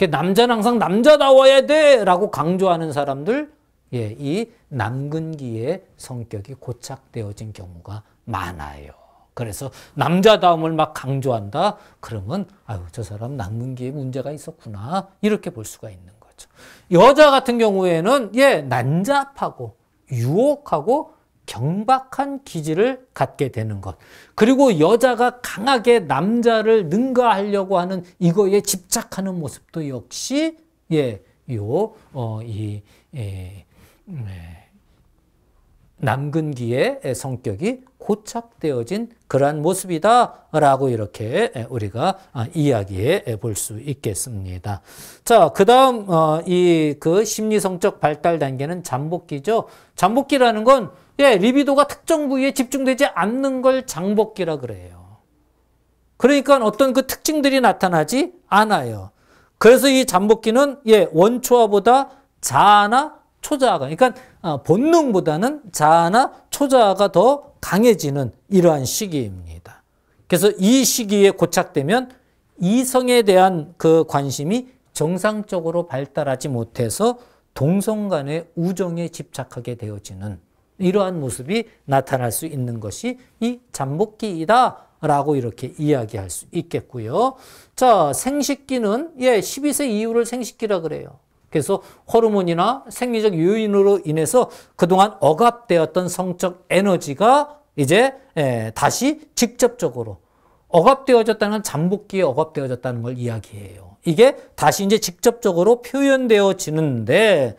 남자는 항상 남자다워야 돼라고 강조하는 사람들, 이 남근기의 성격이 고착되어진 경우가 많아요. 그래서 남자다움을 막 강조한다. 그러면 아유, 저 사람 남근기에 문제가 있었구나. 이렇게 볼 수가 있는 거죠. 여자 같은 경우에는 난잡하고 유혹하고 경박한 기질을 갖게 되는 것. 그리고 여자가 강하게 남자를 능가하려고 하는 이거에 집착하는 모습도 역시 남근기의 성격이 고착되어진 그러한 모습이다라고 이렇게 우리가 이야기해 볼 수 있겠습니다. 자, 그다음 그 심리성적 발달 단계는 잠복기죠. 잠복기라는 건 리비도가 특정 부위에 집중되지 않는 걸 잠복기라 그래요. 그러니까 어떤 그 특징들이 나타나지 않아요. 그래서 이 잠복기는 원초화보다 자아나 초자아가, 그러니까 본능보다는 자아나 초자아가 더 강해지는 이러한 시기입니다. 그래서 이 시기에 고착되면 이성에 대한 그 관심이 정상적으로 발달하지 못해서 동성 간의 우정에 집착하게 되어지는 이러한 모습이 나타날 수 있는 것이 이 잠복기이다라고 이렇게 이야기할 수 있겠고요. 자, 생식기는 12세 이후를 생식기라 그래요. 그래서 호르몬이나 생리적 요인으로 인해서 그동안 억압되었던 성적 에너지가 이제 다시 직접적으로 억압되어졌다는 건 잠복기에 억압되어졌다는 걸 이야기해요. 이게 다시 이제 직접적으로 표현되어지는데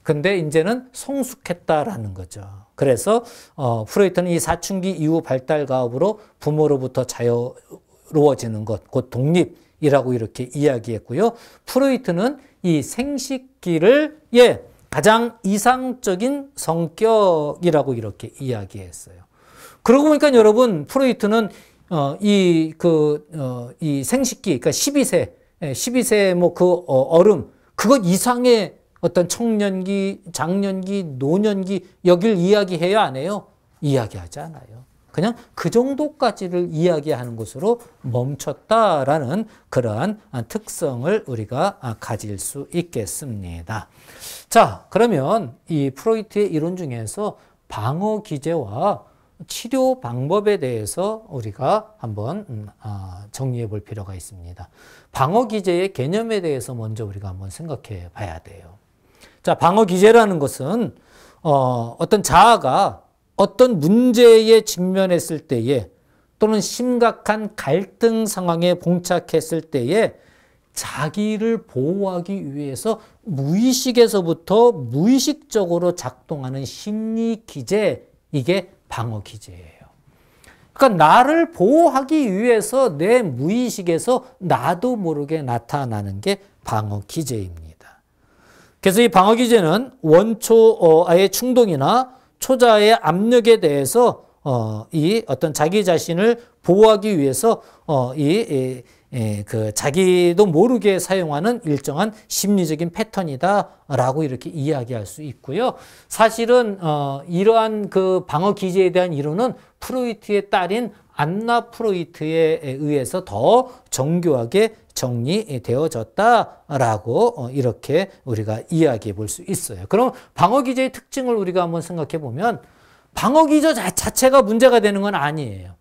근데 이제는 성숙했다라는 거죠. 그래서 프로이트는 이 사춘기 이후 발달 가업으로 부모로부터 자유로워지는 것, 곧 독립이라고 이렇게 이야기했고요. 프로이트는 이 생식기를 가장 이상적인 성격이라고 이렇게 이야기했어요. 그러고 보니까 여러분, 프로이트는 이 생식기, 그러니까 12세 뭐 그 어름, 그것 이상의 어떤 청년기, 장년기, 노년기 여길 이야기해야 안 해요? 이야기하지 않아요. 그냥 그 정도까지를 이야기하는 것으로 멈췄다라는 그러한 특성을 우리가 가질 수 있겠습니다. 자, 그러면 이 프로이트의 이론 중에서 방어 기제와 치료 방법에 대해서 우리가 한번 정리해 볼 필요가 있습니다. 방어 기제의 개념에 대해서 먼저 우리가 한번 생각해 봐야 돼요. 자, 방어 기제라는 것은 어떤 자아가 어떤 문제에 직면했을 때에 또는 심각한 갈등 상황에 봉착했을 때에 자기를 보호하기 위해서 무의식에서부터 무의식적으로 작동하는 심리 기제, 이게 방어 기제예요. 그러니까 나를 보호하기 위해서 내 무의식에서 나도 모르게 나타나는 게 방어 기제입니다. 그래서 이 방어 기제는 원초의 충동이나 초자의 압력에 대해서 이 어떤 자기 자신을 보호하기 위해서 그 자기도 모르게 사용하는 일정한 심리적인 패턴이다라고 이렇게 이야기할 수 있고요. 사실은 이러한 그 방어 기제에 대한 이론은 프로이트의 딸인 안나 프로이트에 의해서 더 정교하게 정리되어졌다라고 이렇게 우리가 이야기해 볼 수 있어요. 그럼 방어 기제의 특징을 우리가 한번 생각해 보면 방어 기제 자체가 문제가 되는 건 아니에요.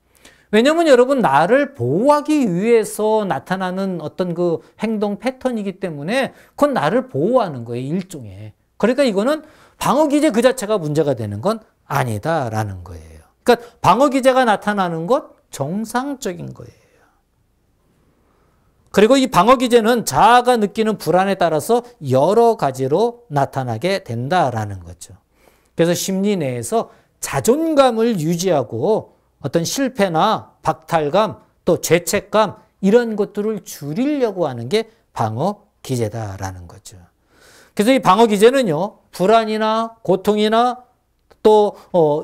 왜냐하면 여러분, 나를 보호하기 위해서 나타나는 어떤 그 행동 패턴이기 때문에 그건 나를 보호하는 거예요, 일종의. 그러니까 이거는 방어 기제 그 자체가 문제가 되는 건 아니다라는 거예요. 그러니까 방어 기제가 나타나는 것 정상적인 거예요. 그리고 이 방어 기제는 자아가 느끼는 불안에 따라서 여러 가지로 나타나게 된다라는 거죠. 그래서 심리 내에서 자존감을 유지하고 어떤 실패나 박탈감, 또 죄책감 이런 것들을 줄이려고 하는 게 방어 기제다라는 거죠. 그래서 이 방어 기제는요, 불안이나 고통이나 또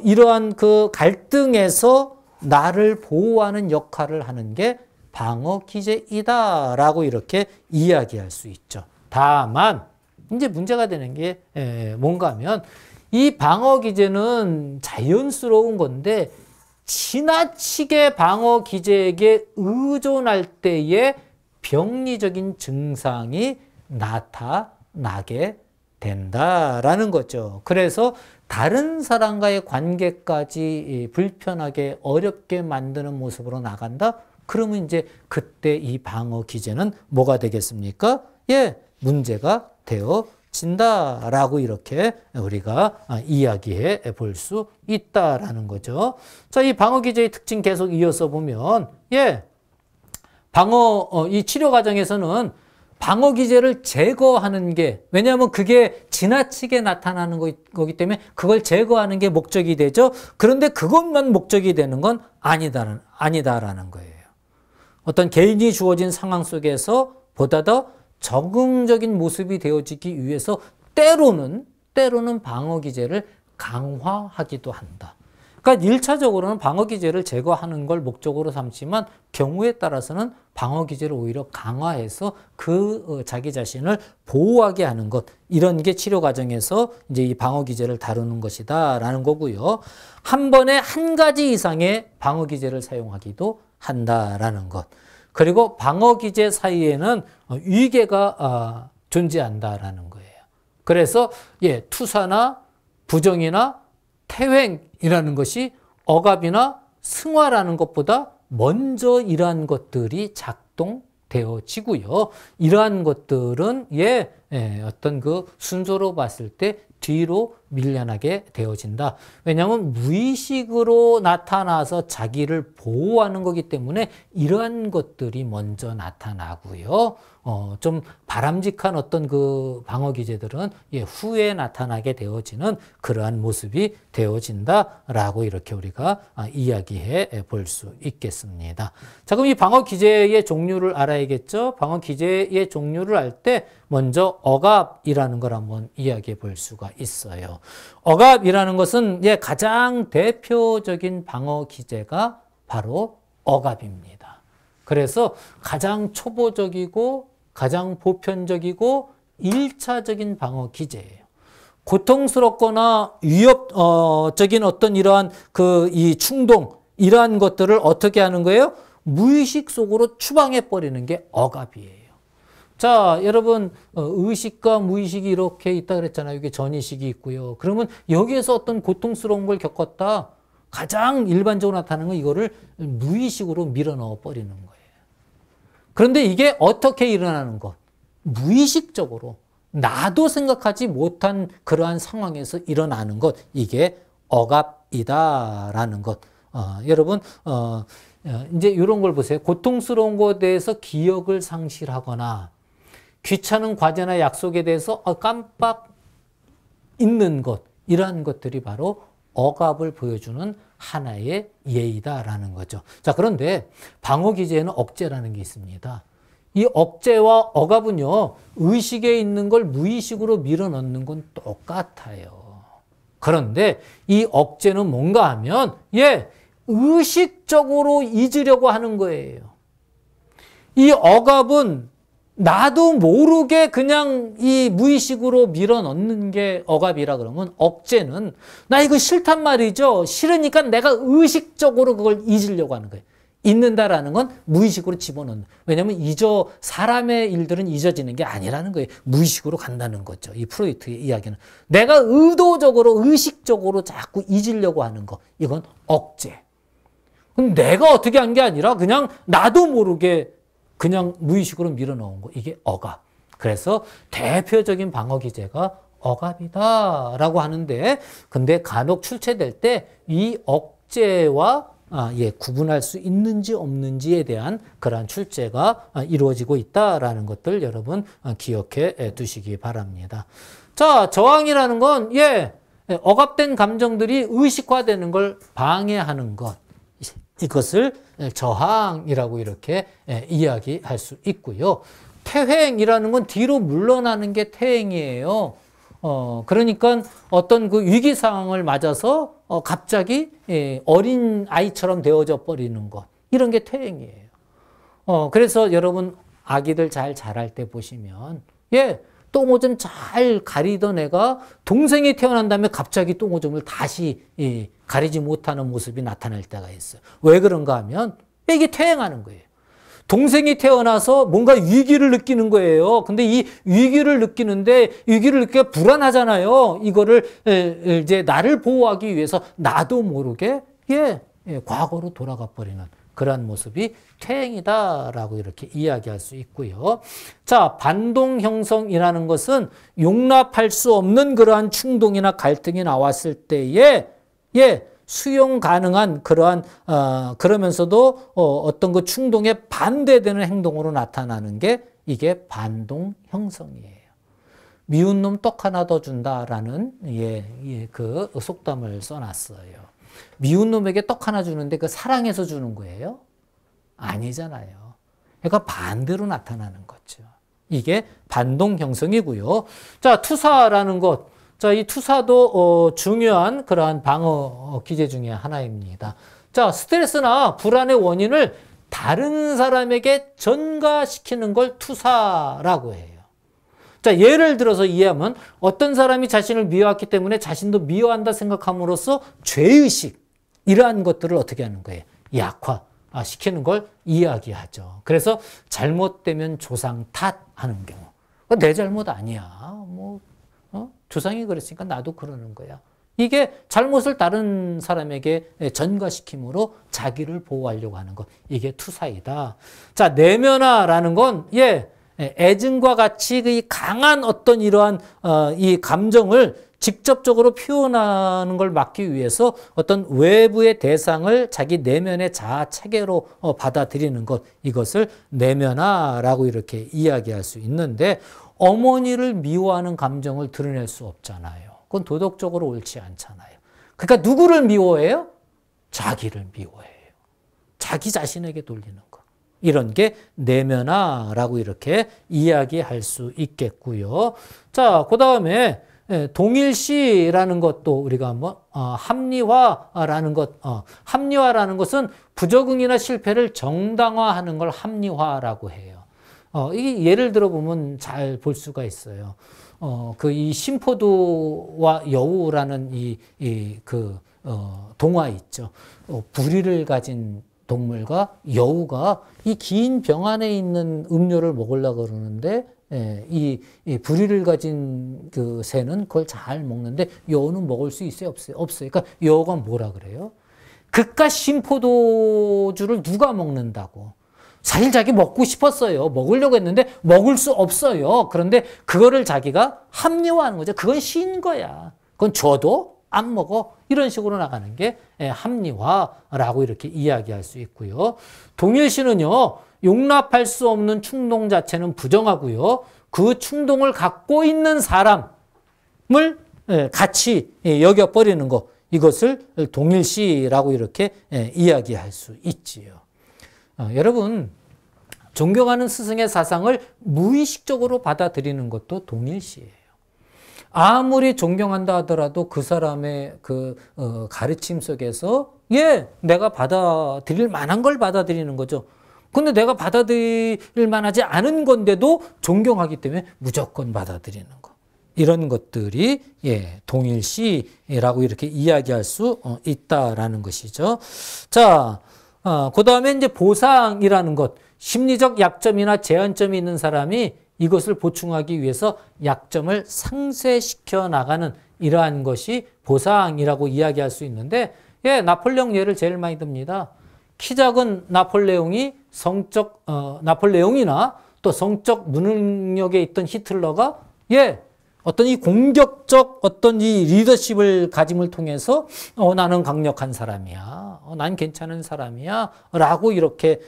이러한 그 갈등에서 나를 보호하는 역할을 하는 게 방어 기제이다라고 이렇게 이야기할 수 있죠. 다만 이제 문제가 되는 게 뭔가 하면 이 방어 기제는 자연스러운 건데 지나치게 방어 기제에게 의존할 때에 병리적인 증상이 나타나게 된다라는 거죠. 그래서 다른 사람과의 관계까지 불편하게 어렵게 만드는 모습으로 나간다? 그러면 이제 그때 이 방어 기제는 뭐가 되겠습니까? 예, 문제가 되어진다라고 이렇게 우리가 이야기해 볼 수 있다라는 거죠. 자, 이 방어 기제의 특징 계속 이어서 보면, 예, 이 치료 과정에서는 방어 기제를 제거하는 게, 왜냐하면 그게 지나치게 나타나는 거기 때문에 그걸 제거하는 게 목적이 되죠. 그런데 그것만 목적이 되는 건 아니다라는 거예요. 어떤 개인이 주어진 상황 속에서 보다 더 적응적인 모습이 되어지기 위해서 때로는 방어 기제를 강화하기도 한다. 그러니까 1차적으로는 방어 기제를 제거하는 걸 목적으로 삼지만 경우에 따라서는 방어 기제를 오히려 강화해서 자기 자신을 보호하게 하는 것, 이런 게 치료 과정에서 이제 이 방어 기제를 다루는 것이다라는 거고요. 한 번에 한 가지 이상의 방어 기제를 사용하기도 한다라는 것. 그리고 방어 기제 사이에는 위계가 존재한다라는 거예요. 그래서 예, 투사나 부정이나 퇴행이라는 것이 억압이나 승화라는 것보다 먼저 이러한 것들이 작동되어지고요. 이러한 것들은 어떤 그 순서로 봤을 때 뒤로 밀려나게 되어진다. 왜냐하면 무의식으로 나타나서 자기를 보호하는 거기 때문에 이러한 것들이 먼저 나타나고요. 좀 바람직한 어떤 그 방어 기제들은 후에 나타나게 되어지는 그러한 모습이 되어진다라고 이렇게 우리가 이야기해 볼 수 있겠습니다. 자, 그럼 이 방어 기제의 종류를 알아야겠죠? 방어 기제의 종류를 알 때 먼저 억압이라는 걸 한번 이야기해 볼 수가 있어요. 억압이라는 것은 가장 대표적인 방어 기제가 바로 억압입니다. 그래서 가장 초보적이고 가장 보편적이고 1차적인 방어 기제예요. 고통스럽거나 위협적인 어떤 이러한 이 충동, 이러한 것들을 어떻게 하는 거예요? 무의식 속으로 추방해 버리는 게 억압이에요. 자, 여러분, 의식과 무의식이 이렇게 있다 그랬잖아요. 이게 전의식이 있고요. 그러면 여기에서 어떤 고통스러운 걸 겪었다. 가장 일반적으로 나타나는 건 이거를 무의식으로 밀어 넣어 버리는 거예요. 그런데 이게 어떻게 일어나는 것? 무의식적으로 나도 생각하지 못한 그러한 상황에서 일어나는 것. 이게 억압이다라는 것. 여러분, 이제 이런 걸 보세요. 고통스러운 것에 대해서 기억을 상실하거나 귀찮은 과제나 약속에 대해서 깜빡 잊는 것. 이러한 것들이 바로 억압을 보여주는 하나의 예이다라는 거죠. 자, 그런데 방어 기제에는 억제라는 게 있습니다. 이 억제와 억압은요, 의식에 있는 걸 무의식으로 밀어넣는 건 똑같아요. 그런데 이 억제는 뭔가 하면, 의식적으로 잊으려고 하는 거예요. 이 억압은 나도 모르게 그냥 이 무의식으로 밀어넣는 게 억압이라 그러면, 억제는 나 이거 싫단 말이죠. 싫으니까 내가 의식적으로 그걸 잊으려고 하는 거예요. 잊는다라는 건 무의식으로 집어넣는. 왜냐하면 사람의 일들은 잊어지는 게 아니라는 거예요. 무의식으로 간다는 거죠. 이 프로이트의 이야기는. 내가 의도적으로 의식적으로 자꾸 잊으려고 하는 거. 이건 억제. 그럼 내가 어떻게 한 게 아니라 그냥 나도 모르게 그냥 무의식으로 밀어넣은 거. 이게 억압. 그래서 대표적인 방어 기제가 억압이다라고 하는데, 근데 간혹 출제될 때 이 억제와 구분할 수 있는지 없는지에 대한 그러한 출제가 이루어지고 있다라는 것들 여러분 기억해 두시기 바랍니다. 자, 저항이라는 건 억압된 감정들이 의식화되는 걸 방해하는 것. 이것을 저항이라고 이렇게 이야기할 수 있고요. 퇴행이라는 건 뒤로 물러나는 게 퇴행이에요. 그러니까 어떤 그 위기 상황을 맞아서 갑자기 어린 아이처럼 되어져 버리는 것. 이런 게 퇴행이에요. 그래서 여러분 아기들 잘 자랄 때 보시면 똥오줌 잘 가리던 애가 동생이 태어난 다음에 갑자기 똥오줌을 다시 가리지 못하는 모습이 나타날 때가 있어요. 왜 그런가 하면 이게 퇴행하는 거예요. 동생이 태어나서 뭔가 위기를 느끼는 거예요. 근데 이 위기를 느끼는데 위기를 느끼가 불안하잖아요. 이거를 이제 나를 보호하기 위해서 나도 모르게 과거로 돌아가 버리는 그러한 모습이 퇴행이다라고 이렇게 이야기할 수 있고요. 자, 반동 형성이라는 것은 용납할 수 없는 그러한 충동이나 갈등이 나왔을 때에 수용 가능한 그러한 그러면서도 어떤 그 충동에 반대되는 행동으로 나타나는 게 이게 반동 형성이에요. 미운 놈 떡 하나 더 준다라는 그 속담을 써놨어요. 미운 놈에게 떡 하나 주는데 그 사랑해서 주는 거예요? 아니잖아요. 그러니까 반대로 나타나는 거죠. 이게 반동 형성이고요. 자, 투사라는 것. 자, 이 투사도 중요한 그러한 방어 기제 중에 하나입니다. 자, 스트레스나 불안의 원인을 다른 사람에게 전가시키는 걸 투사라고 해요. 자, 예를 들어서 이해하면 어떤 사람이 자신을 미워했기 때문에 자신도 미워한다 생각함으로써 죄의식, 이러한 것들을 어떻게 하는 거예요? 약화시키는 걸 이야기하죠. 그래서 잘못되면 조상 탓하는 경우. 내 잘못 아니야. 조상이 그랬으니까 나도 그러는 거야. 이게 잘못을 다른 사람에게 전가시킴으로 자기를 보호하려고 하는 것. 이게 투사이다. 자, 내면화라는 건 애증과 같이 이 강한 어떤 이러한 이 감정을 직접적으로 표현하는 걸 막기 위해서 어떤 외부의 대상을 자기 내면의 자아 체계로 받아들이는 것, 이것을 내면화라고 이렇게 이야기할 수 있는데, 어머니를 미워하는 감정을 드러낼 수 없잖아요. 그건 도덕적으로 옳지 않잖아요. 그러니까 누구를 미워해요? 자기를 미워해요. 자기 자신에게 돌리는 것. 이런 게 내면화라고 이렇게 이야기할 수 있겠고요. 자, 그 다음에 동일시라는 것도 우리가 한번 합리화라는 것, 합리화라는 것은 부적응이나 실패를 정당화하는 걸 합리화라고 해요. 이 예를 들어보면 잘 볼 수가 있어요. 이 심포도와 여우라는 동화 있죠. 부리를 가진 동물과 여우가 이 긴 병 안에 있는 음료를 먹으려고 그러는데, 이 부리를 가진 그 새는 그걸 잘 먹는데 여우는 먹을 수 있어요? 없어요? 없어요. 그러니까 여우가 뭐라 그래요? 그깟 심포도주를 누가 먹는다고? 사실 자기 먹고 싶었어요. 먹으려고 했는데 먹을 수 없어요. 그런데 그거를 자기가 합리화하는 거죠. 그건 신 거야. 그건 줘도 안 먹어. 이런 식으로 나가는 게 합리화라고 이렇게 이야기할 수 있고요. 동일시는요, 용납할 수 없는 충동 자체는 부정하고요. 그 충동을 갖고 있는 사람을 같이 여겨버리는 것, 이것을 동일시라고 이렇게 이야기할 수 있지요. 여러분, 존경하는 스승의 사상을 무의식적으로 받아들이는 것도 동일시예요. 아무리 존경한다 하더라도 그 사람의 가르침 속에서 내가 받아들일 만한 걸 받아들이는 거죠. 근데 내가 받아들일 만하지 않은 건데도 존경하기 때문에 무조건 받아들이는 것. 이런 것들이 동일시라고 이렇게 이야기할 수 있다라는 것이죠. 자, 그 다음에 이제 보상이라는 것, 심리적 약점이나 제한점이 있는 사람이 이것을 보충하기 위해서 약점을 상쇄시켜 나가는 이러한 것이 보상이라고 이야기할 수 있는데, 나폴레옹 예를 제일 많이 듭니다. 키 작은 나폴레옹이 나폴레옹이나 또 성적 무능력에 있던 히틀러가 어떤 이 공격적 어떤 이 리더십을 가짐을 통해서 나는 강력한 사람이야, 난 괜찮은 사람이야 라고 이렇게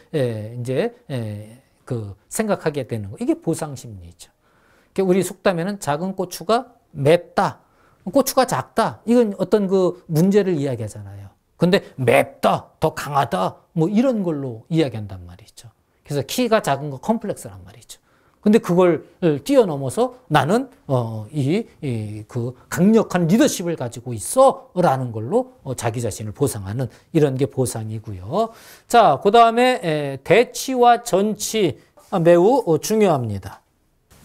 생각하게 되는 거. 이게 보상 심리죠. 우리 속담에는 작은 고추가 맵다, 고추가 작다, 이건 어떤 그 문제를 이야기하잖아요. 근데 맵다, 더 강하다, 뭐 이런 걸로 이야기한단 말이죠. 그래서 키가 작은 거 컴플렉스란 말이죠. 근데 그걸 뛰어넘어서 나는 그 강력한 리더십을 가지고 있어라는 걸로 자기 자신을 보상하는 이런 게 보상이고요. 자, 그 다음에 대치와 전치 매우 중요합니다.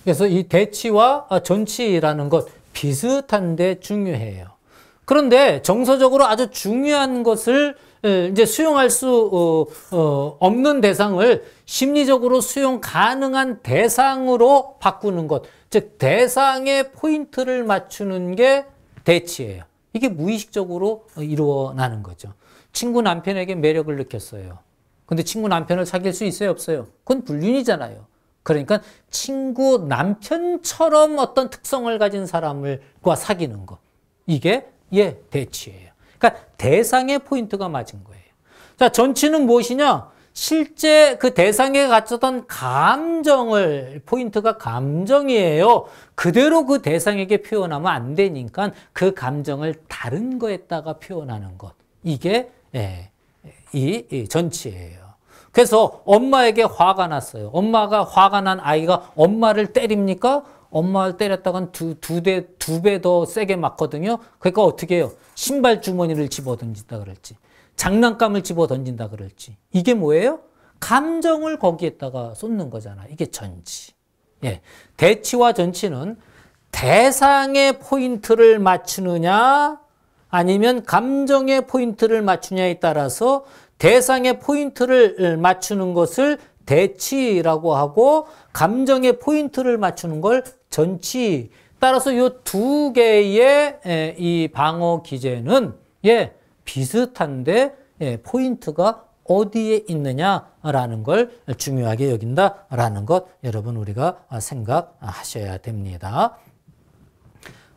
그래서 이 대치와 전치라는 것 비슷한데 중요해요. 그런데 정서적으로 아주 중요한 것을 이제 수용할 수 없는 대상을 심리적으로 수용 가능한 대상으로 바꾸는 것. 즉 대상의 포인트를 맞추는 게 대치예요. 이게 무의식적으로 이루어나는 거죠. 친구 남편에게 매력을 느꼈어요. 근데 친구 남편을 사귈 수 있어요, 없어요? 그건 불륜이잖아요. 그러니까 친구 남편처럼 어떤 특성을 가진 사람과 사귀는 것. 이게 대치예요. 그러니까 대상의 포인트가 맞은 거예요. 자, 전치는 무엇이냐? 실제 그 대상에 갖췄던 감정을, 포인트가 감정이에요. 그대로 그 대상에게 표현하면 안 되니까 그 감정을 다른 거에다가 표현하는 것. 이게 이 전치예요. 그래서 엄마에게 화가 났어요. 엄마가 화가 난 아이가 엄마를 때립니까? 엄마를 때렸다간 두 배 더 세게 맞거든요. 그러니까 어떻게 해요? 신발 주머니를 집어 던진다 그럴지, 장난감을 집어 던진다 그럴지. 이게 뭐예요? 감정을 거기에다가 쏟는 거잖아. 이게 전치. 대치와 전치는 대상의 포인트를 맞추느냐 아니면 감정의 포인트를 맞추냐에 따라서 대상의 포인트를 맞추는 것을 대치라고 하고 감정의 포인트를 맞추는 걸 전치. 따라서 이 두 개의 이 방어 기제는 비슷한데 포인트가 어디에 있느냐라는 걸 중요하게 여긴다라는 것 여러분 우리가 생각하셔야 됩니다.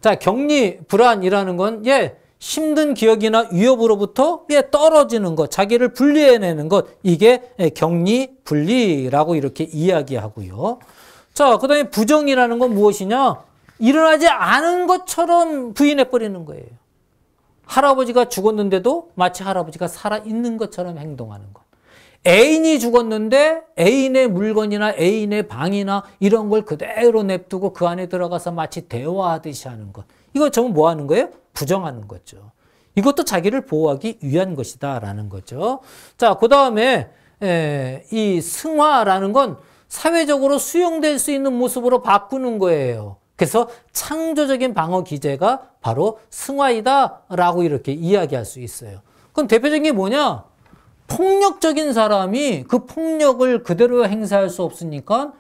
자, 격리 불안이라는 건 힘든 기억이나 위협으로부터 떨어지는 것, 자기를 분리해내는 것, 이게 격리 분리라고 이렇게 이야기하고요. 자, 그 다음에 부정이라는 건 무엇이냐? 일어나지 않은 것처럼 부인해버리는 거예요. 할아버지가 죽었는데도 마치 할아버지가 살아있는 것처럼 행동하는 것. 애인이 죽었는데 애인의 물건이나 애인의 방이나 이런 걸 그대로 냅두고 그 안에 들어가서 마치 대화하듯이 하는 것. 이거 전부 뭐 하는 거예요? 부정하는 거죠. 이것도 자기를 보호하기 위한 것이다라는 거죠. 자, 그 다음에 이 승화라는 건 사회적으로 수용될 수 있는 모습으로 바꾸는 거예요. 그래서 창조적인 방어 기제가 바로 승화이다라고 이렇게 이야기할 수 있어요. 그럼 대표적인 게 뭐냐? 폭력적인 사람이 그 폭력을 그대로 행사할 수 없으니까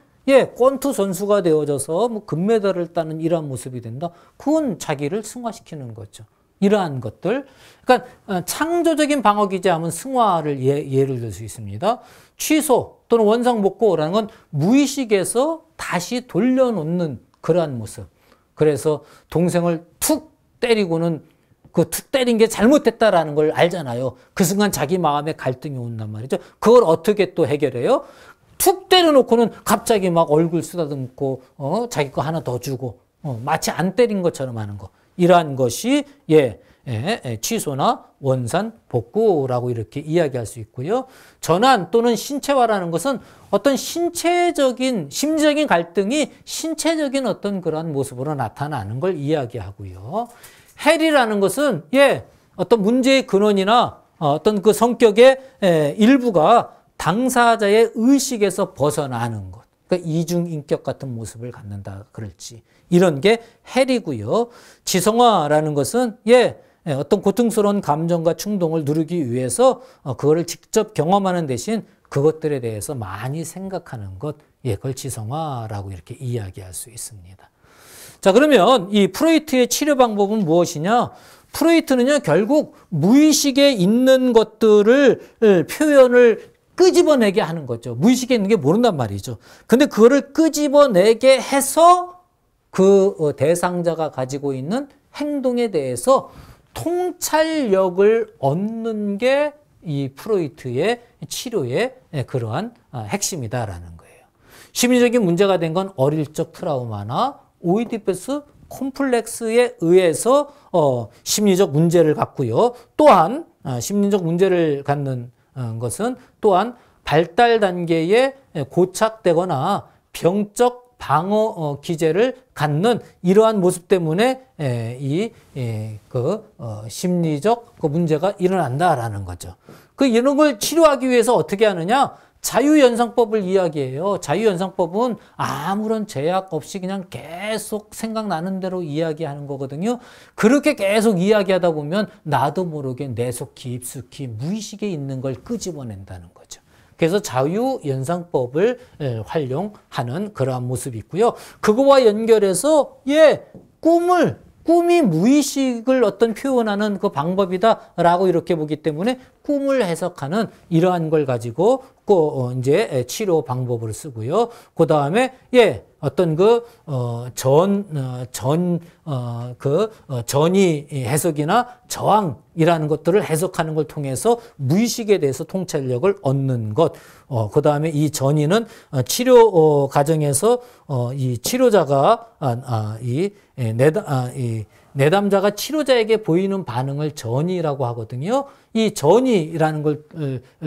권투 선수가 되어져서 뭐 금메달을 따는 이러한 모습이 된다. 그건 자기를 승화시키는 거죠. 이러한 것들. 그러니까 창조적인 방어 기제하면 승화를 예를 들 수 있습니다. 취소 또는 원상복구라는 건 무의식에서 다시 돌려놓는 그러한 모습. 그래서 동생을 툭 때리고는 그 툭 때린 게 잘못됐다라는 걸 알잖아요. 그 순간 자기 마음에 갈등이 온단 말이죠. 그걸 어떻게 또 해결해요? 툭 때려놓고는 갑자기 막 얼굴 쓰다듬고 자기 거 하나 더 주고 마치 안 때린 것처럼 하는 거. 이러한 것이 취소나 원산 복구라고 이렇게 이야기할 수 있고요. 전환 또는 신체화라는 것은 어떤 신체적인 심리적인 갈등이 신체적인 어떤 그런 모습으로 나타나는 걸 이야기하고요. 해리라는 것은 어떤 문제의 근원이나 어떤 그 성격의 일부가 당사자의 의식에서 벗어나는 것. 그러니까 이중인격 같은 모습을 갖는다 그럴지. 이런 게 해리고요. 지성화라는 것은 어떤 고통스러운 감정과 충동을 누르기 위해서 그거를 직접 경험하는 대신 그것들에 대해서 많이 생각하는 것. 그걸 지성화라고 이렇게 이야기할 수 있습니다. 자, 그러면 이 프로이트의 치료 방법은 무엇이냐? 프로이트는요, 결국 무의식에 있는 것들을 표현을 끄집어내게 하는 거죠. 무의식에 있는 게 모른단 말이죠. 근데 그거를 끄집어내게 해서 그 대상자가 가지고 있는 행동에 대해서 통찰력을 얻는 게 이 프로이트의 치료의 그러한 핵심이다라는 거예요. 심리적인 문제가 된 건 어릴 적 트라우마나 오이디푸스 콤플렉스에 의해서 심리적 문제를 갖고요. 또한 심리적 문제를 갖는 것은 또한 발달 단계에 고착되거나 병적 방어 기제를 갖는 이러한 모습 때문에 심리적 그 문제가 일어난다라는 거죠. 이런 걸 치료하기 위해서 어떻게 하느냐? 자유연상법을 이야기해요. 자유연상법은 아무런 제약 없이 그냥 계속 생각나는 대로 이야기하는 거거든요. 그렇게 계속 이야기하다 보면 나도 모르게 내 속 깊숙이 무의식에 있는 걸 끄집어낸다는 거죠. 그래서 자유연상법을 활용하는 그러한 모습이 있고요. 그거와 연결해서 꿈이 무의식을 어떤 표현하는 그 방법이다라고 이렇게 보기 때문에 꿈을 해석하는 이러한 걸 가지고 이제 치료 방법을 쓰고요. 그 다음에 어떤 전이 해석이나 저항이라는 것들을 해석하는 걸 통해서 무의식에 대해서 통찰력을 얻는 것. 그 다음에 이 전이는 치료 과정에서 이 치료자가 내담자가 치료자에게 보이는 반응을 전이라고 하거든요. 이 전이라는 걸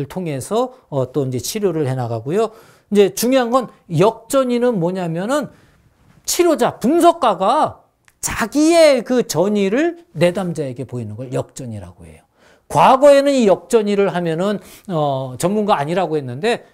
통해서 또 이제 치료를 해 나가고요. 이제 중요한 건 역전이는 뭐냐면은 치료자, 분석가가 자기의 그 전이를 내담자에게 보이는 걸 역전이라고 해요. 과거에는 이 역전이를 하면은 전문가 아니라고 했는데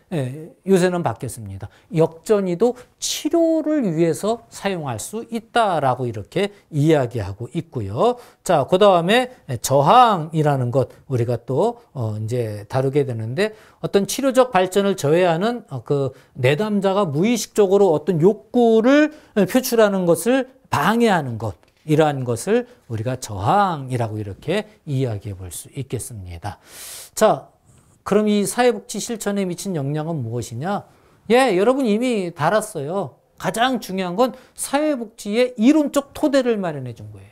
요새는 바뀌었습니다. 역전이도 치료를 위해서 사용할 수 있다라고 이렇게 이야기하고 있고요. 자, 그 다음에 저항이라는 것 우리가 또 이제 다루게 되는데 어떤 치료적 발전을 저해하는 그 내담자가 무의식적으로 어떤 욕구를 표출하는 것을 방해하는 것. 이러한 것을 우리가 저항이라고 이렇게 이야기해 볼 수 있겠습니다. 자, 그럼 이 사회복지 실천에 미친 영향은 무엇이냐? 여러분 이미 달았어요. 가장 중요한 건 사회복지의 이론적 토대를 마련해 준 거예요.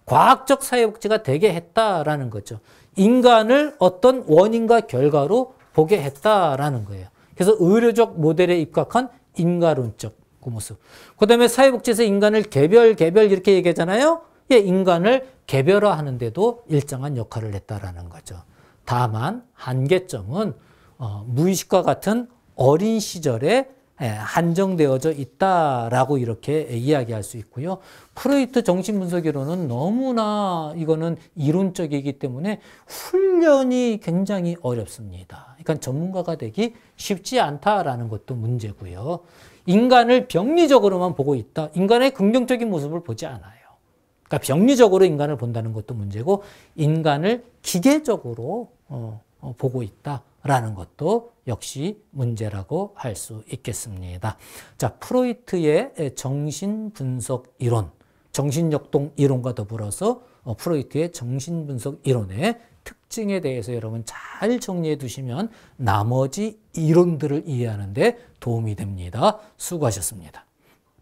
과학적 사회복지가 되게 했다라는 거죠. 인간을 어떤 원인과 결과로 보게 했다라는 거예요. 그래서 의료적 모델에 입각한 인과론적 그 모습. 그 다음에 사회복지에서 인간을 개별 이렇게 얘기하잖아요. 인간을 개별화하는 데도 일정한 역할을 했다라는 거죠. 다만 한계점은 무의식과 같은 어린 시절에 한정되어져 있다라고 이렇게 이야기할 수 있고요. 프로이트 정신분석이론은 너무나 이거는 이론적이기 때문에 훈련이 굉장히 어렵습니다. 그러니까 전문가가 되기 쉽지 않다라는 것도 문제고요. 인간을 병리적으로만 보고 있다. 인간의 긍정적인 모습을 보지 않아요. 그러니까 병리적으로 인간을 본다는 것도 문제고 인간을 기계적으로 보고 있다라는 것도 역시 문제라고 할 수 있겠습니다. 자, 프로이트의 정신분석 이론, 정신역동 이론과 더불어서 프로이트의 정신분석 이론의 특징에 대해서 여러분 잘 정리해 두시면 나머지 이론들을 이해하는 데 도움이 됩니다. 수고하셨습니다.